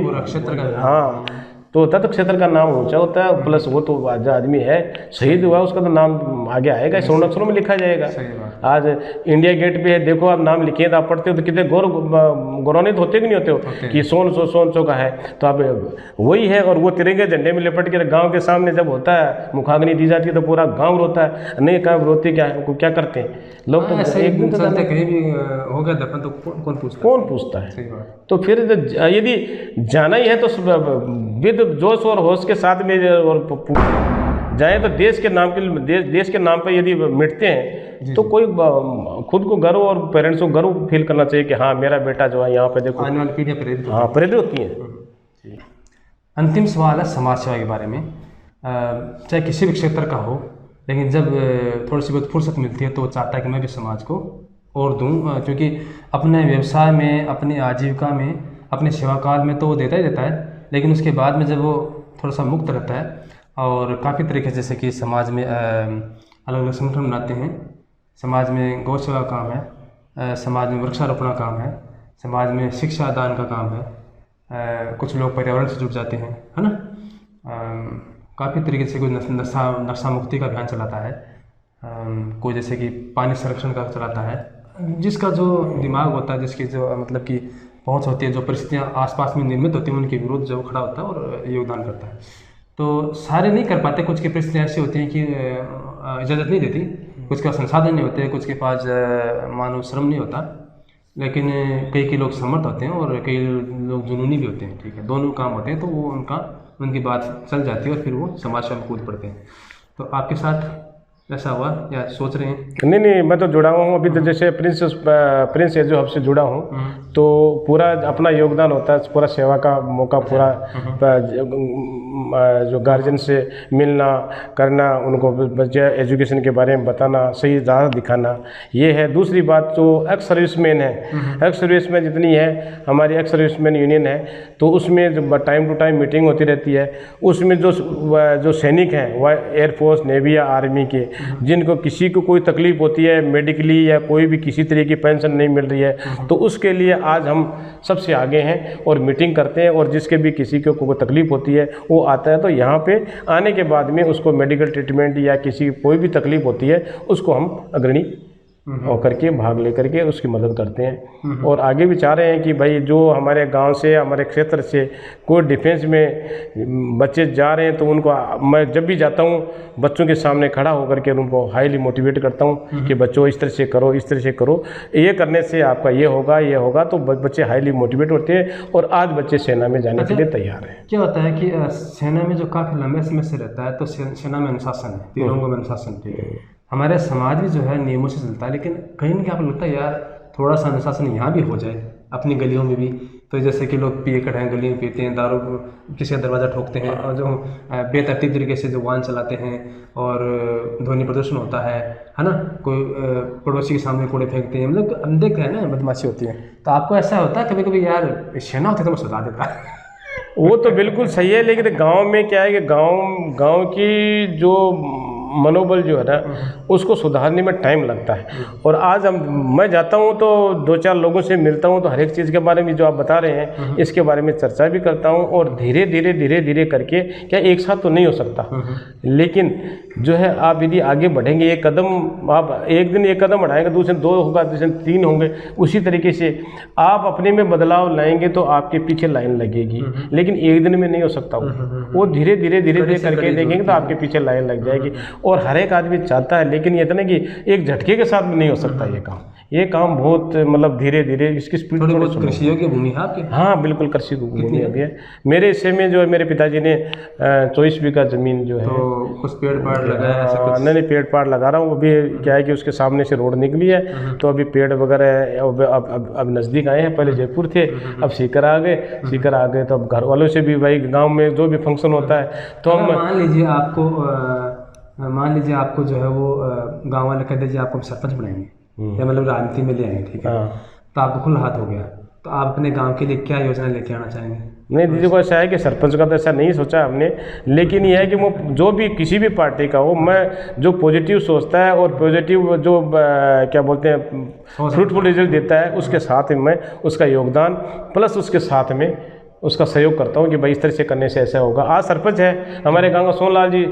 हाँ तो होता तो क्षेत्र का नाम ऊंचा होता है, प्लस वो तो जो आदमी है शहीद हुआ उसका तो नाम आगे आएगा, स्वर्ण अक्षरों में लिखा जाएगा। आज इंडिया गेट पे है, देखो आप नाम लिखिए तो आप पढ़ते हो तो कितने गौरवान्वित होते कि नहीं होते हो कि सोन सो का है। तो आप वही है, और वो तिरंगे झंडे में लिपट के गाँव के सामने जब होता है मुखाग्नि दी जाती है तो पूरा गाँव रोता है, नहीं कहाँ रोते क्या करते हैं लोग, तो एक दिन तो कहीं भी हो गया दफन तो कौन पूछता है। तो फिर यदि जाना ही है तो विद जोश और होश के साथ में और जाए तो देश के नाम पे यदि मिटते हैं तो कोई खुद को गर्व और पेरेंट्स को गर्व फील करना चाहिए कि हाँ मेरा बेटा जो है यहाँ पे देखो, आने वाली पीढ़ियाँ प्रेरित होती हैं। अंतिम सवाल है समाज सेवा के बारे में, चाहे किसी भी क्षेत्र का हो, लेकिन जब थोड़ी सी बहुत फुर्सत मिलती है तो वो चाहता है कि मैं भी समाज को और दूँ, क्योंकि अपने व्यवसाय में, अपनी आजीविका में, अपने सेवा काल में तो वो देता ही देता है, लेकिन उसके बाद में जब वो थोड़ा सा मुक्त रहता है और काफ़ी तरीके जैसे कि समाज में अलग अलग संगठन बनाते हैं, समाज में गौ सेवा का काम है, समाज में वृक्षारोपण का काम है, समाज में शिक्षा दान का काम है, कुछ लोग पर्यावरण से जुड़ जाते हैं, है ना, काफ़ी तरीके से कोई नशा मुक्ति का अभियान चलाता है, कोई जैसे कि पानी संरक्षण का चलाता है, जिसका जो दिमाग होता है, जिसकी जो मतलब कि पहुंच होती है, जो परिस्थितियां आसपास में निर्मित होती हैं उनके विरुद्ध जो खड़ा होता है और योगदान करता है। तो सारे नहीं कर पाते, कुछ की परिस्थितियाँ ऐसी होती हैं कि इजाज़त नहीं देती, कुछ के पास संसाधन नहीं होते, कुछ के पास मानव श्रम नहीं होता, लेकिन कई के लोग समर्थ होते हैं और कई लोग जुनूनी भी होते हैं, ठीक है, दोनों काम होते हैं, तो वो उनकी बात चल जाती है और फिर वो समाज सेवा में कूद पड़ते हैं। तो आपके साथ ऐसा हुआ या सोच रहे हैं? नहीं, मैं तो जुड़ा हुआ हूँ अभी, तो जैसे प्रिंस है जो हमसे जुड़ा हूँ, तो पूरा अपना योगदान होता है, पूरा सेवा का मौका, पूरा जो गार्जियन से मिलना करना, उनको बच्चे एजुकेशन के बारे में बताना, सही राह दिखाना, ये है। दूसरी बात जो एक्स सर्विसमैन है, एक्स सर्विसमैन जितनी है हमारी एक्स सर्विसमैन यूनियन है, तो उसमें जो टाइम टू टाइम मीटिंग होती रहती है, उसमें जो सैनिक हैं वह एयरफोर्स, नेवी या आर्मी के, जिनको किसी को कोई तकलीफ होती है मेडिकली या कोई भी किसी तरह की पेंशन नहीं मिल रही है, तो उसके लिए आज हम सबसे आगे हैं और मीटिंग करते हैं, और जिसके भी किसी को कोई तकलीफ होती है वो आता है, तो यहाँ पे आने के बाद में उसको मेडिकल ट्रीटमेंट या किसी कोई भी तकलीफ होती है उसको हम अग्रणी होकर के भाग लेकर के उसकी मदद करते हैं। और आगे भी चाह रहे हैं कि भाई जो हमारे गांव से, हमारे क्षेत्र से कोई डिफेंस में बच्चे जा रहे हैं, तो उनको मैं जब भी जाता हूं बच्चों के सामने खड़ा होकर के उनको हाईली मोटिवेट करता हूं कि बच्चों इस तरह से करो, इस तरह से करो, ये करने से आपका ये होगा, तो बच्चे हाईली मोटिवेट होते हैं और आज बच्चे सेना में जाने के लिए तैयार हैं। क्या होता है कि सेना में जो काफ़ी लंबे समय से रहता है, तो सेना में अनुशासन है, तीनों में अनुशासन है। हमारे समाज भी जो है नियमों से चलता है, लेकिन कहीं ना कहीं आपको लगता है यार थोड़ा सा अनुशासन यहाँ भी हो जाए अपनी गलियों में भी। तो जैसे कि लोग पिए कट हैं, गली में पीते हैं, दारू किसी का दरवाज़ा ठोकते हैं, और जो बेतरतीब तरीके से जो वाहन चलाते हैं और ध्वनि प्रदर्शन होता है ना, कोई पड़ोसी के सामने कूड़े फेंकते हैं, मतलब हम देखते हैं ना बदमाशी होती है। तो आपको ऐसा होता है कभी कभी यार सेना होती तो मैं सुधा देता? वो तो बिल्कुल सही है, लेकिन गांव में क्या है कि गांव की जो मनोबल जो है ना उसको सुधारने में टाइम लगता है। और आज मैं जाता हूँ तो 2-4 लोगों से मिलता हूँ, तो हर एक चीज़ के बारे में जो आप बता रहे हैं इसके बारे में चर्चा भी करता हूँ, और धीरे धीरे करके, क्या एक साथ तो नहीं हो सकता, लेकिन जो है आप यदि आगे बढ़ेंगे, एक कदम आप एक दिन एक कदम बढ़ाएंगे, दूसरे 2 होगा, दूसरे 3 होंगे, उसी तरीके से आप अपने में बदलाव लाएंगे तो आपके पीछे लाइन लगेगी, लेकिन एक दिन में नहीं हो सकता वो धीरे धीरे करके देखेंगे तो आपके पीछे लाइन लग जाएगी। और हर एक आदमी चाहता है, लेकिन ये इतना कि एक झटके के साथ में नहीं हो सकता ये काम बहुत मतलब धीरे इसकी स्पीड कृषि योग्य भूमि है आपकी? हाँ बिल्कुल, कृषि भूमि अभी है मेरे हिस्से में। जो है मेरे पिताजी ने 24 बीघा जमीन जो है, तो कुछ पेड़ पाड़ लगाया? नहीं, पेड़ पाड़ लगा रहा हूँ। अभी क्या है कि उसके सामने से रोड निकली है, तो अभी पेड़ वगैरह अब नज़दीक आए हैं। पहले जयपुर थे, अब सीकर आ गए, तो अब घर वालों से भी भाई गाँव में जो भी फंक्शन होता है तो हम मान लीजिए आपको जो है वो गांव वाले कह दीजिए आपको सरपंच बनाएंगे या मतलब राजनीति में ले आएंगे, ठीक है, तो आपको खुला हाथ हो गया, तो आप अपने गांव के लिए क्या योजना लेके आना चाहेंगे? नहीं दीदी को ऐसा है कि सरपंच का तो ऐसा नहीं सोचा हमने, लेकिन यह है कि वो जो भी किसी भी पार्टी का हो, मैं जो पॉजिटिव सोचता है और पॉजिटिव जो क्या बोलते हैं फ्रूटफुल रिजल्ट देता है, उसके साथ में मैं उसका योगदान प्लस उसके साथ में उसका सहयोग करता हूँ कि भाई इस तरह से करने से ऐसा होगा। आज सरपंच है हमारे गांव का सोनलाल जी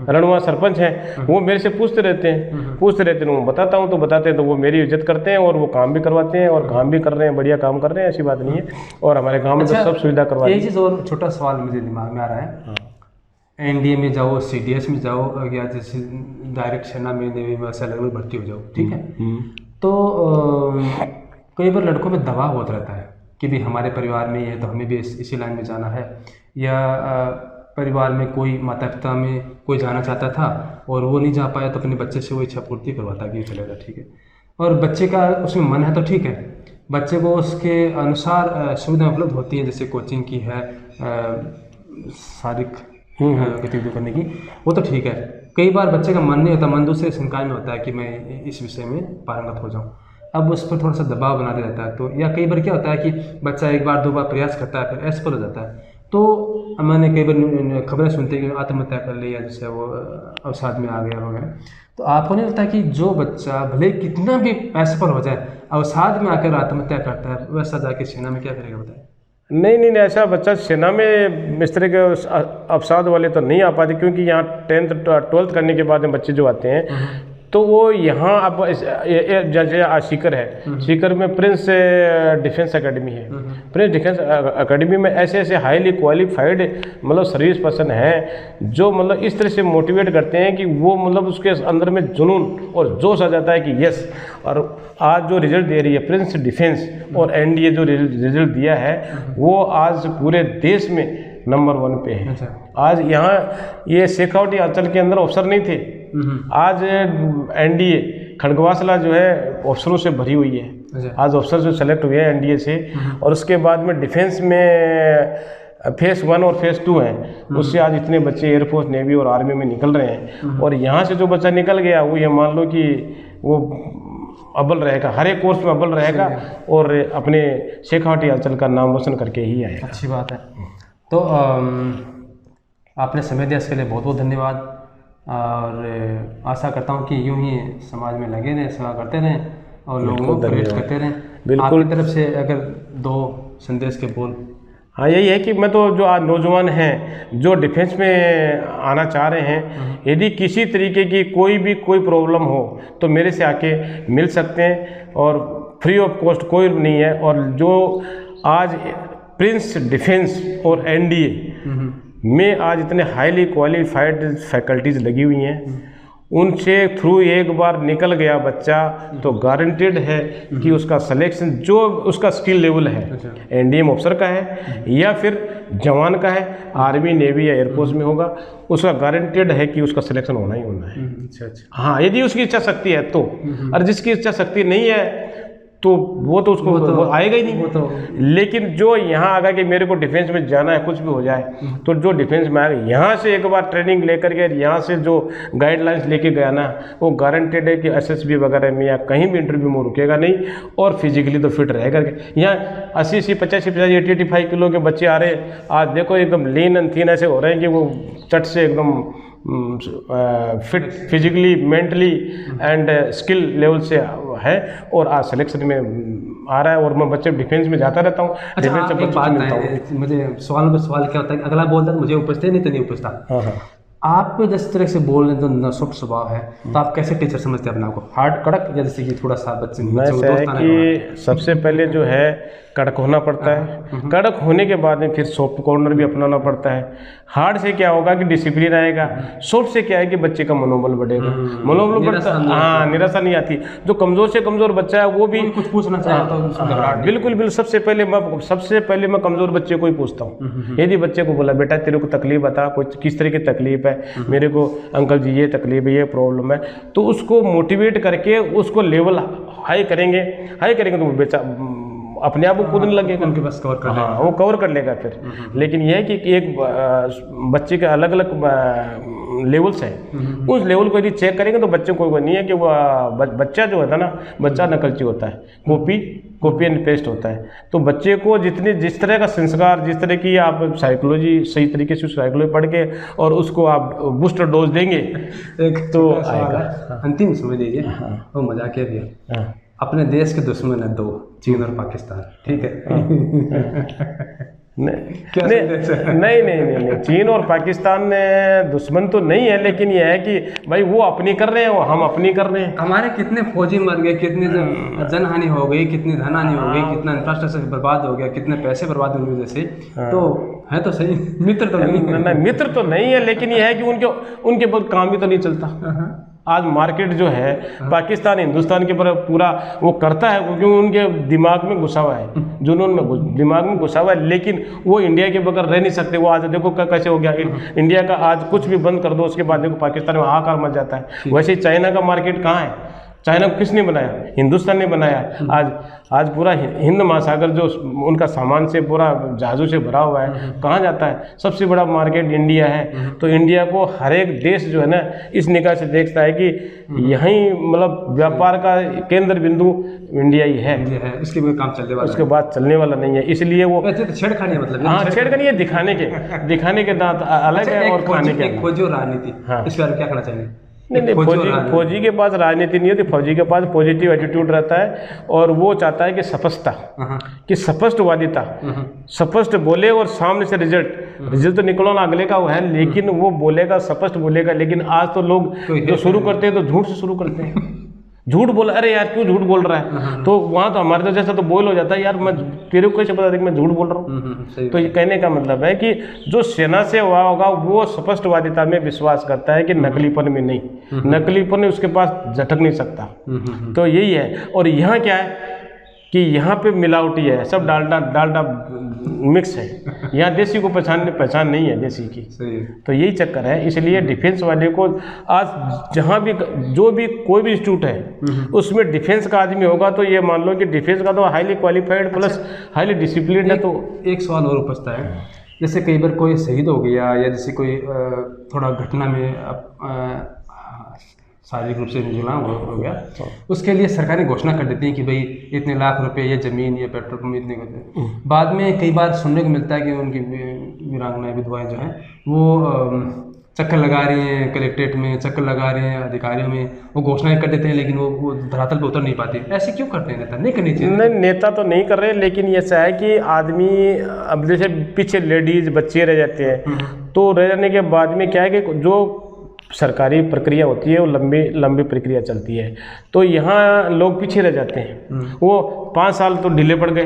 रणुआ सरपंच हैं, वो मेरे से पूछते रहते हैं वो बताता हूँ तो बताते हैं, तो वो मेरी इज्जत करते हैं और वो काम भी करवाते हैं और काम भी कर रहे हैं, बढ़िया काम कर रहे हैं, ऐसी बात नहीं है। और हमारे गाँव में तो सब सुविधा करवाई। एक चीज़ और छोटा सवाल मुझे दिमाग में आ रहा है, एनडीए में जाओ, सीडीएस में जाओ, या जैसे डायरेक्ट सेना में, नेवी में ऐसा अलग भर्ती हो जाओ, ठीक है, तो कई बार लड़कों में दबाव होता रहता है कि भी हमारे परिवार में ये है तो हमें भी इसी लाइन में जाना है, या परिवार में कोई माता पिता में कोई जाना चाहता था और वो नहीं जा पाया तो अपने बच्चे से वो इच्छा पूर्ति करवाता कि ये चलेगा, ठीक है, और बच्चे का उसमें मन है तो ठीक है, बच्चे को उसके अनुसार सुविधा उपलब्ध होती है, जैसे कोचिंग की है, शारीरिक गतिविधियों करने की, वो तो ठीक है। कई बार बच्चे का मन नहीं होता, मन दूसरे संकाय में होता है कि मैं इस विषय में पारंगत हो जाऊं, अब उस पर थोड़ा सा दबाव बना रहता है। तो या कई बार क्या होता है कि बच्चा एक बार दो बार प्रयास करता है फिर असफल हो जाता है, तो मैंने कई बार खबरें सुनते हैं कि आत्महत्या कर ली या जैसे वो अवसाद में आ गया वगैरह। तो आपको नहीं लगता कि जो बच्चा भले कितना भी असफल हो जाए, अवसाद में आकर आत्महत्या करता है, वैसा जाके सेना में क्या करेगा बताएं? नहीं, ऐसा बच्चा सेना में इस तरह के अवसाद वाले तो नहीं आ पाते, क्योंकि यहाँ 10th 12th करने के बाद में बच्चे जो आते हैं तो वो यहाँ अब जैसे सीकर है, सीकर में प्रिंस डिफेंस एकेडमी है, प्रिंस डिफेंस एकेडमी में ऐसे हाईली क्वालिफाइड मतलब सर्विस पर्सन हैं जो मतलब इस तरह से मोटिवेट करते हैं कि वो मतलब उसके अंदर में जुनून और जोश आ जाता है कि यस। और आज जो रिजल्ट दे रही है प्रिंस डिफेंस और एनडीए जो रिजल्ट दिया है वो आज पूरे देश में नंबर 1 पे है। अच्छा। आज यहाँ ये शेखावटी अंचल के अंदर अफसर नहीं थे, आज एनडीए खड़गवासला जो है अफसरों से भरी हुई है। अच्छा। आज अफसर जो सेलेक्ट हुए हैं एनडीए से, और उसके बाद में डिफेंस में फेज़ 1 और फेज़ 2 हैं, उससे आज इतने बच्चे एयरफोर्स, नेवी और आर्मी में निकल रहे हैं। और यहाँ से जो बच्चा निकल गया वो ये मान लो कि वो अव्वल रहेगा, हर एक कोर्स में अव्वल रहेगा और अपने शेखावटी अंचल का नाम रोशन करके ही आएगा। अच्छी बात है। तो आपने समय दिया इसके लिए बहुत बहुत धन्यवाद, और आशा करता हूँ कि यूं ही समाज में लगे रहें, सेवा करते रहें और लोगों को प्रेरित करते रहें। बिल्कुल। आपकी तरफ से अगर 2 संदेश के बोल। हाँ, यही है कि मैं तो जो आज नौजवान हैं जो डिफेंस में आना चाह रहे हैं, यदि किसी तरीके की कोई प्रॉब्लम हो तो मेरे से आके मिल सकते हैं, और फ्री ऑफ कॉस्ट कोई नहीं है। और जो आज प्रिंस डिफेंस और एनडीए में आज इतने हाईली क्वालिफाइड फैकल्टीज लगी हुई हैं, उनसे थ्रू एक बार निकल गया बच्चा तो गारंटेड है कि उसका सिलेक्शन जो उसका स्किल लेवल है, एनडीए में अफसर का है या फिर जवान का है, आर्मी, नेवी या एयरफोर्स में होगा, उसका गारंटेड है कि उसका सिलेक्शन होना ही होना है। अच्छा। हाँ, यदि उसकी इच्छा शक्ति है तो। और जिसकी इच्छा शक्ति नहीं है तो वो तो उसको वो आएगा ही नहीं। लेकिन जो यहाँ आगा कि मेरे को डिफेंस में जाना है, कुछ भी हो जाए, तो जो डिफेंस में आएगा यहाँ से एक बार ट्रेनिंग लेकर के यहाँ से जो गाइडलाइंस लेके गया ना, वो गारंटेड है कि एसएसबी वगैरह में या कहीं भी इंटरव्यू में रुकेगा नहीं और फिजिकली तो फिट रहेगा। यहाँ 80 85 85 किलो के बच्चे आ रहे हैं, आज देखो एकदम लीन एंड थीन ऐसे हो रहे हैं कि वो चट से एकदम fit physically, mentally and skill level से है, और आज सिलेक्शन में आ रहा है। और मैं बच्चे डिफेंस में जाता रहता हूँ। अच्छा, एक बात है, मुझे सवाल पर सवाल क्या होता है, अगला बोलता है मुझे उपजते नहीं तो नहीं उपजता। हाँ। आप जिस तरह से बोल रहे हैं तो सॉफ्ट स्वभाव है, तो आप कैसे टीचर समझते हैं अपने आप को? हार्ड, कड़क, या जैसे कि थोड़ा सा बच्चे कि सबसे पहले जो है कड़क होना पड़ता है, कड़क होने के बाद में फिर सॉफ्ट कॉर्नर भी अपनाना पड़ता है। हार्ड से क्या होगा कि डिसिप्लिन आएगा, सॉफ्ट से क्या है कि बच्चे का मनोबल बढ़ेगा, मनोबल बढ़ता, हाँ, निराशा नहीं आती। जो कमज़ोर से कमज़ोर बच्चा है वो भी कुछ पूछना चाहे तो बिल्कुल सबसे पहले मैं कमज़ोर बच्चे को ही पूछता हूँ। यदि बच्चे को बोला बेटा तेरे को तकलीफ बता, कोई किस तरह की तकलीफ है, मेरे को अंकल जी ये तकलीफ है, ये प्रॉब्लम है, तो उसको मोटिवेट करके उसको लेवल हाई करेंगे तो वो बेचा अपने आप को कूदने लगेगा, उनके पास कवर कर लेगा। हाँ, वो कवर कर लेगा फिर। लेकिन यह है कि एक बच्चे के अलग अलग लेवल्स हैं, उस लेवल को यदि चेक करेंगे तो बच्चे को नहीं है कि वो बच्चा जो होता है ना, बच्चा नकलची होता है, कॉपी एंड पेस्ट होता है। तो बच्चे को जिस तरह का संस्कार, जिस तरह की आप साइकोलॉजी सही तरीके से साइकोलॉजी पढ़ के और उसको आप बूस्टर डोज देंगे एक तो आएगा। अंतिम समझ लीजिए, वो मजाक है भैया, अपने देश के दुश्मन है 2, चीन और पाकिस्तान, ठीक है। नहीं, चीन और पाकिस्तान दुश्मन तो नहीं है, लेकिन यह है कि भाई वो अपनी कर रहे हैं, हम अपनी कर रहे हैं। हमारे कितने फौजी मर गए, कितनी जनहानि हो गई, कितनी धनहानि हो गई, कितना इंफ्रास्ट्रक्चर बर्बाद हो गया, कितने पैसे बर्बाद हुए वजह से। तो है तो सही, मित्र तो नहीं, मित्र तो नहीं है, लेकिन यह है कि उनके बहुत काम भी तो नहीं चलता। आज मार्केट जो है पाकिस्तान हिंदुस्तान के पर पूरा वो करता है, क्योंकि उनके दिमाग में घुसा हुआ है, जुनून में दिमाग में घुसा हुआ है, लेकिन वो इंडिया के बगैर रह नहीं सकते। वो आज देखो कैसे हो गया, इंडिया का आज कुछ भी बंद कर दो, उसके बाद देखो पाकिस्तान में हाहाकार मच जाता है। वैसे चाइना का मार्केट कहाँ है? चाइना को किसने बनाया? हिंदुस्तान ने बनाया। आज पूरा हिंद महासागर जो उनका सामान से पूरा जहाज़ों से भरा हुआ है, कहाँ जाता है? सबसे बड़ा मार्केट इंडिया है। तो इंडिया को हर एक देश जो है ना इस निगाह से देखता है कि यहीं मतलब व्यापार का केंद्र बिंदु इंडिया ही है, इसके भी काम चलने वाला, उसके बाद चलने वाला नहीं है। इसलिए वो छेड़खानी, मतलब हाँ छेड़खानी है, दिखाने के दांत अलग है और खाने के। फौजी और राजनीति, इस बारे में क्या कहना चाहिए? नहीं, फौजी के पास राजनीति नहीं होती, फौजी के पास पॉजिटिव एटीट्यूड रहता है और वो चाहता है कि स्पष्टता, कि स्पष्टवादिता, स्पष्ट बोले और सामने से रिजल्ट तो निकलो ना अगले का वो है, लेकिन वो बोलेगा, स्पष्ट बोलेगा। लेकिन आज तो लोग जो शुरू करते हैं तो झूठ से शुरू करते हैं, झूठ बोला, अरे यार क्यों झूठ बोल रहा है? तो वहाँ तो हमारे तो जैसा तो बोल हो जाता है, यार मैं तेरे को कैसे पता था कि मैं झूठ बोल रहा हूँ? तो ये कहने का मतलब है कि जो सेना से हुआ होगा वो स्पष्टवादिता में विश्वास करता है कि नकलीपन में नहीं, नकलीपन में उसके पास झटक नहीं सकता। तो यही है। और यहाँ क्या है कि यहाँ पे मिलावटी है, सब डालडा मिक्स है। यहाँ देसी को पहचान नहीं है देसी की। तो यही चक्कर है। इसलिए डिफेंस वाले को आज जहाँ भी कोई भी इंस्टीट्यूट है उसमें डिफेंस का आदमी होगा तो ये मान लो कि डिफेंस का तो highly qualified plus highly discipline है। तो एक सवाल और उपजता है, जैसे कई बार कोई शहीद हो गया या जैसे कोई थोड़ा घटना में शारीरिक रूप से विकलांग हो गया, उसके लिए सरकारें घोषणा कर देती हैं कि भाई इतने लाख रुपए ये ज़मीन या पेट्रोल पंप इतने। बाद में कई बार सुनने को मिलता है कि उनकी वीरांगनाएं विधवाएं जो हैं वो चक्कर लगा रही हैं कलेक्ट्रेट में, चक्कर लगा रहे हैं अधिकारियों में, वो घोषणाएं कर देते हैं लेकिन वो धरातल पर उतर नहीं पाते। ऐसे क्यों करते हैं नेता? नहीं करनी चाहिए। नहीं, नेता तो नहीं कर रहे, लेकिन ऐसा है कि आदमी अब जैसे पीछे लेडीज बच्चे रह जाते हैं, तो रह जाने के बाद में क्या है कि जो सरकारी प्रक्रिया होती है वो लंबी प्रक्रिया चलती है। तो यहाँ लोग पीछे रह जाते हैं। वो 5 साल तो ढीले पड़ गए,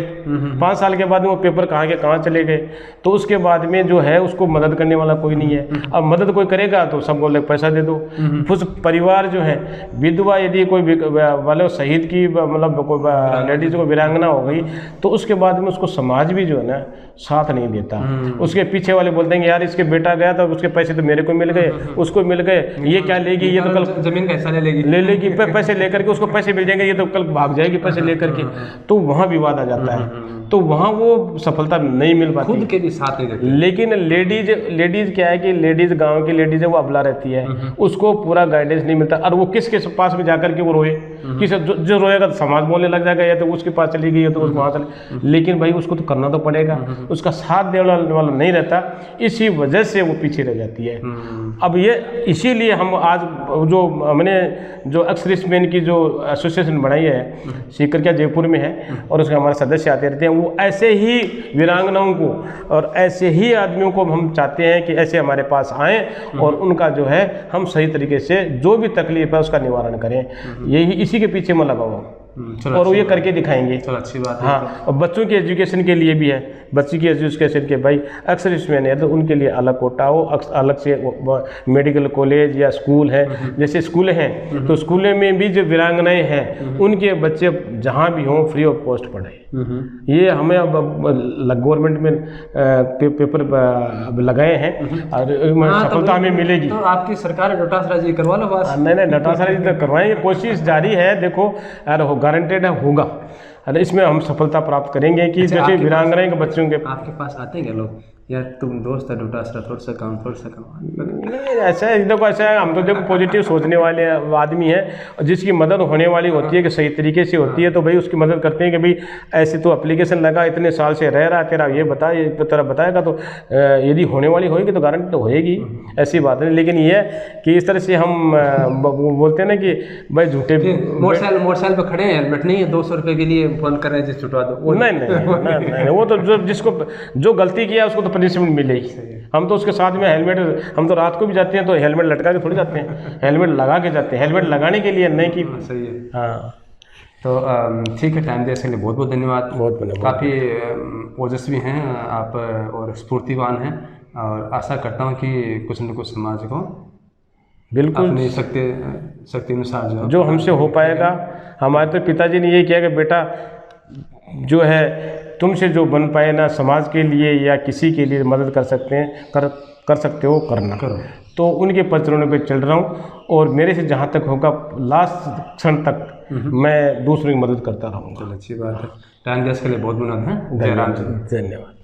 5 साल के बाद में वो पेपर कहाँ के कहाँ चले गए। तो उसके बाद में जो है उसको मदद करने वाला कोई नहीं है। अब मदद कोई करेगा तो सब बोले पैसा दे दो। उस परिवार जो है विधवा, यदि कोई वाले शहीद की मतलब कोई लेडीज को वीरांगना हो गई तो उसके बाद में उसको समाज भी जो है ना साथ नहीं देता। उसके पीछे वाले बोलते हैं यार इसके बेटा गया तो उसके पैसे तो मेरे को मिल गए, उसको मिल गए, ये क्या लेगी, ये तो कल जमीन का हिस्सा ले लेगी पैसे लेकर के, उसको पैसे मिल जाएंगे, ये तो कल भाग जाएगी पैसे लेकर के। तो वहाँ विवाद आ जाता है। तो वहाँ वो सफलता नहीं मिल पाती, खुद के भी साथ नहीं देते। लेकिन लेडीज क्या है कि लेडीज गांव की लेडीज है वो अबला रहती है, उसको पूरा गाइडेंस नहीं मिलता। और वो किसके पास में जाकर के वो रोए, जो रोएगा तो समाज बोलने लग जाएगा, या तो उसके पास चली गई या तो उसको वहाँ चले। लेकिन भाई उसको तो करना तो पड़ेगा, उसका साथ देने वाला नहीं रहता, इसी वजह से वो पीछे रह जाती है। अब ये इसीलिए हम आज जो हमने जो एक्स-सर्विसमैन की जो एसोसिएशन बनाई है सीकर जयपुर में है, और उसके हमारे सदस्य आते रहते हैं, वो ऐसे ही वीरांगनाओं को और ऐसे ही आदमियों को हम चाहते हैं कि ऐसे हमारे पास आएँ और उनका जो है हम सही तरीके से जो भी तकलीफ है उसका निवारण करें। यही इसी के पीछे मैं लगा हुआ हूँ और वो ये करके दिखाएंगे। चलो अच्छी बात है। हाँ, और बच्चों की एजुकेशन के लिए भी है, बच्ची की एजुकेशन के भाई एक्स-सर्विसमैन है तो उनके लिए अलग कोटा हो, अलग से मेडिकल कॉलेज या स्कूल है। जैसे स्कूल हैं तो स्कूलों में भी जो वीरांगनाएं हैं उनके बच्चे जहाँ भी हों फ्री ऑफ कॉस्ट पढ़े। ये हमें अब गवर्नमेंट में पेपर लगाए हैं और सफलता हमें मिलेगी। तो आपकी सरकार डोटासरा जी करवा लो बस। नहीं, डोटासरा जी तो करवाएंगे, कोशिश जारी है। देखो यार गारंटेड है होगा, अरे इसमें हम सफलता प्राप्त करेंगे कि जैसे वीरांगनाएं के बच्चों के आपके पास आते हैं क्या लोग यार तुम दोस्त है डूटा सा थोड़ा सा काम नहीं, ऐसा है, देखो ऐसा है, हम तो देखो पॉजिटिव सोचने वाले आदमी हैं, और जिसकी मदद होने वाली होती है कि सही तरीके से होती है तो भाई उसकी मदद करते हैं कि भाई ऐसे तो एप्लीकेशन लगा, इतने साल से रह रहा है, तेरा ये बता, ये तेरा बताएगा तो यदि होने वाली होगी तो गारंटी तो होएगी, ऐसी बात नहीं। लेकिन ये है कि इस तरह से हम बोलते हैं ना कि भाई झूठे मोटरसाइकिल पर खड़े हैं, हेलमेट नहीं है, 200 रुपये के लिए फोन कर रहे हैं, जिस छुटवा दो। नहीं, वो तो जो गलती किया उसको तो पनिशमेंट मिलेगी। हम तो उसके साथ में हेलमेट, हम तो रात को भी जाते हैं तो हेलमेट लटका के थोड़ी जाते हैं, हेलमेट लगा के जाते हैं, हेलमेट लगाने के लिए, नहीं कि सही है। हाँ तो ठीक है, टाइम देने के लिए बहुत बहुत धन्यवाद। बहुत धन्यवाद। काफ़ी ओजस्वी हैं आप और स्फूर्तिवान हैं, और आशा करता हूँ कि कुछ न कुछ समाज को बिल्कुल अपनी शक्ति अनुसार जो हमसे हो पाएगा। हमारे तो पिताजी ने यही किया कि बेटा जो है तुमसे जो बन पाए ना, समाज के लिए या किसी के लिए मदद कर सकते हैं, कर सकते हो, करना करो। तो उनके पचड़ों पे चल रहा हूँ, और मेरे से जहाँ तक होगा लास्ट क्षण तक मैं दूसरों की मदद करता रहूँगा। चलो अच्छी बात है। टाइम देने के लिए बहुत बहुत धन्यवाद। जय राम जी। धन्यवाद।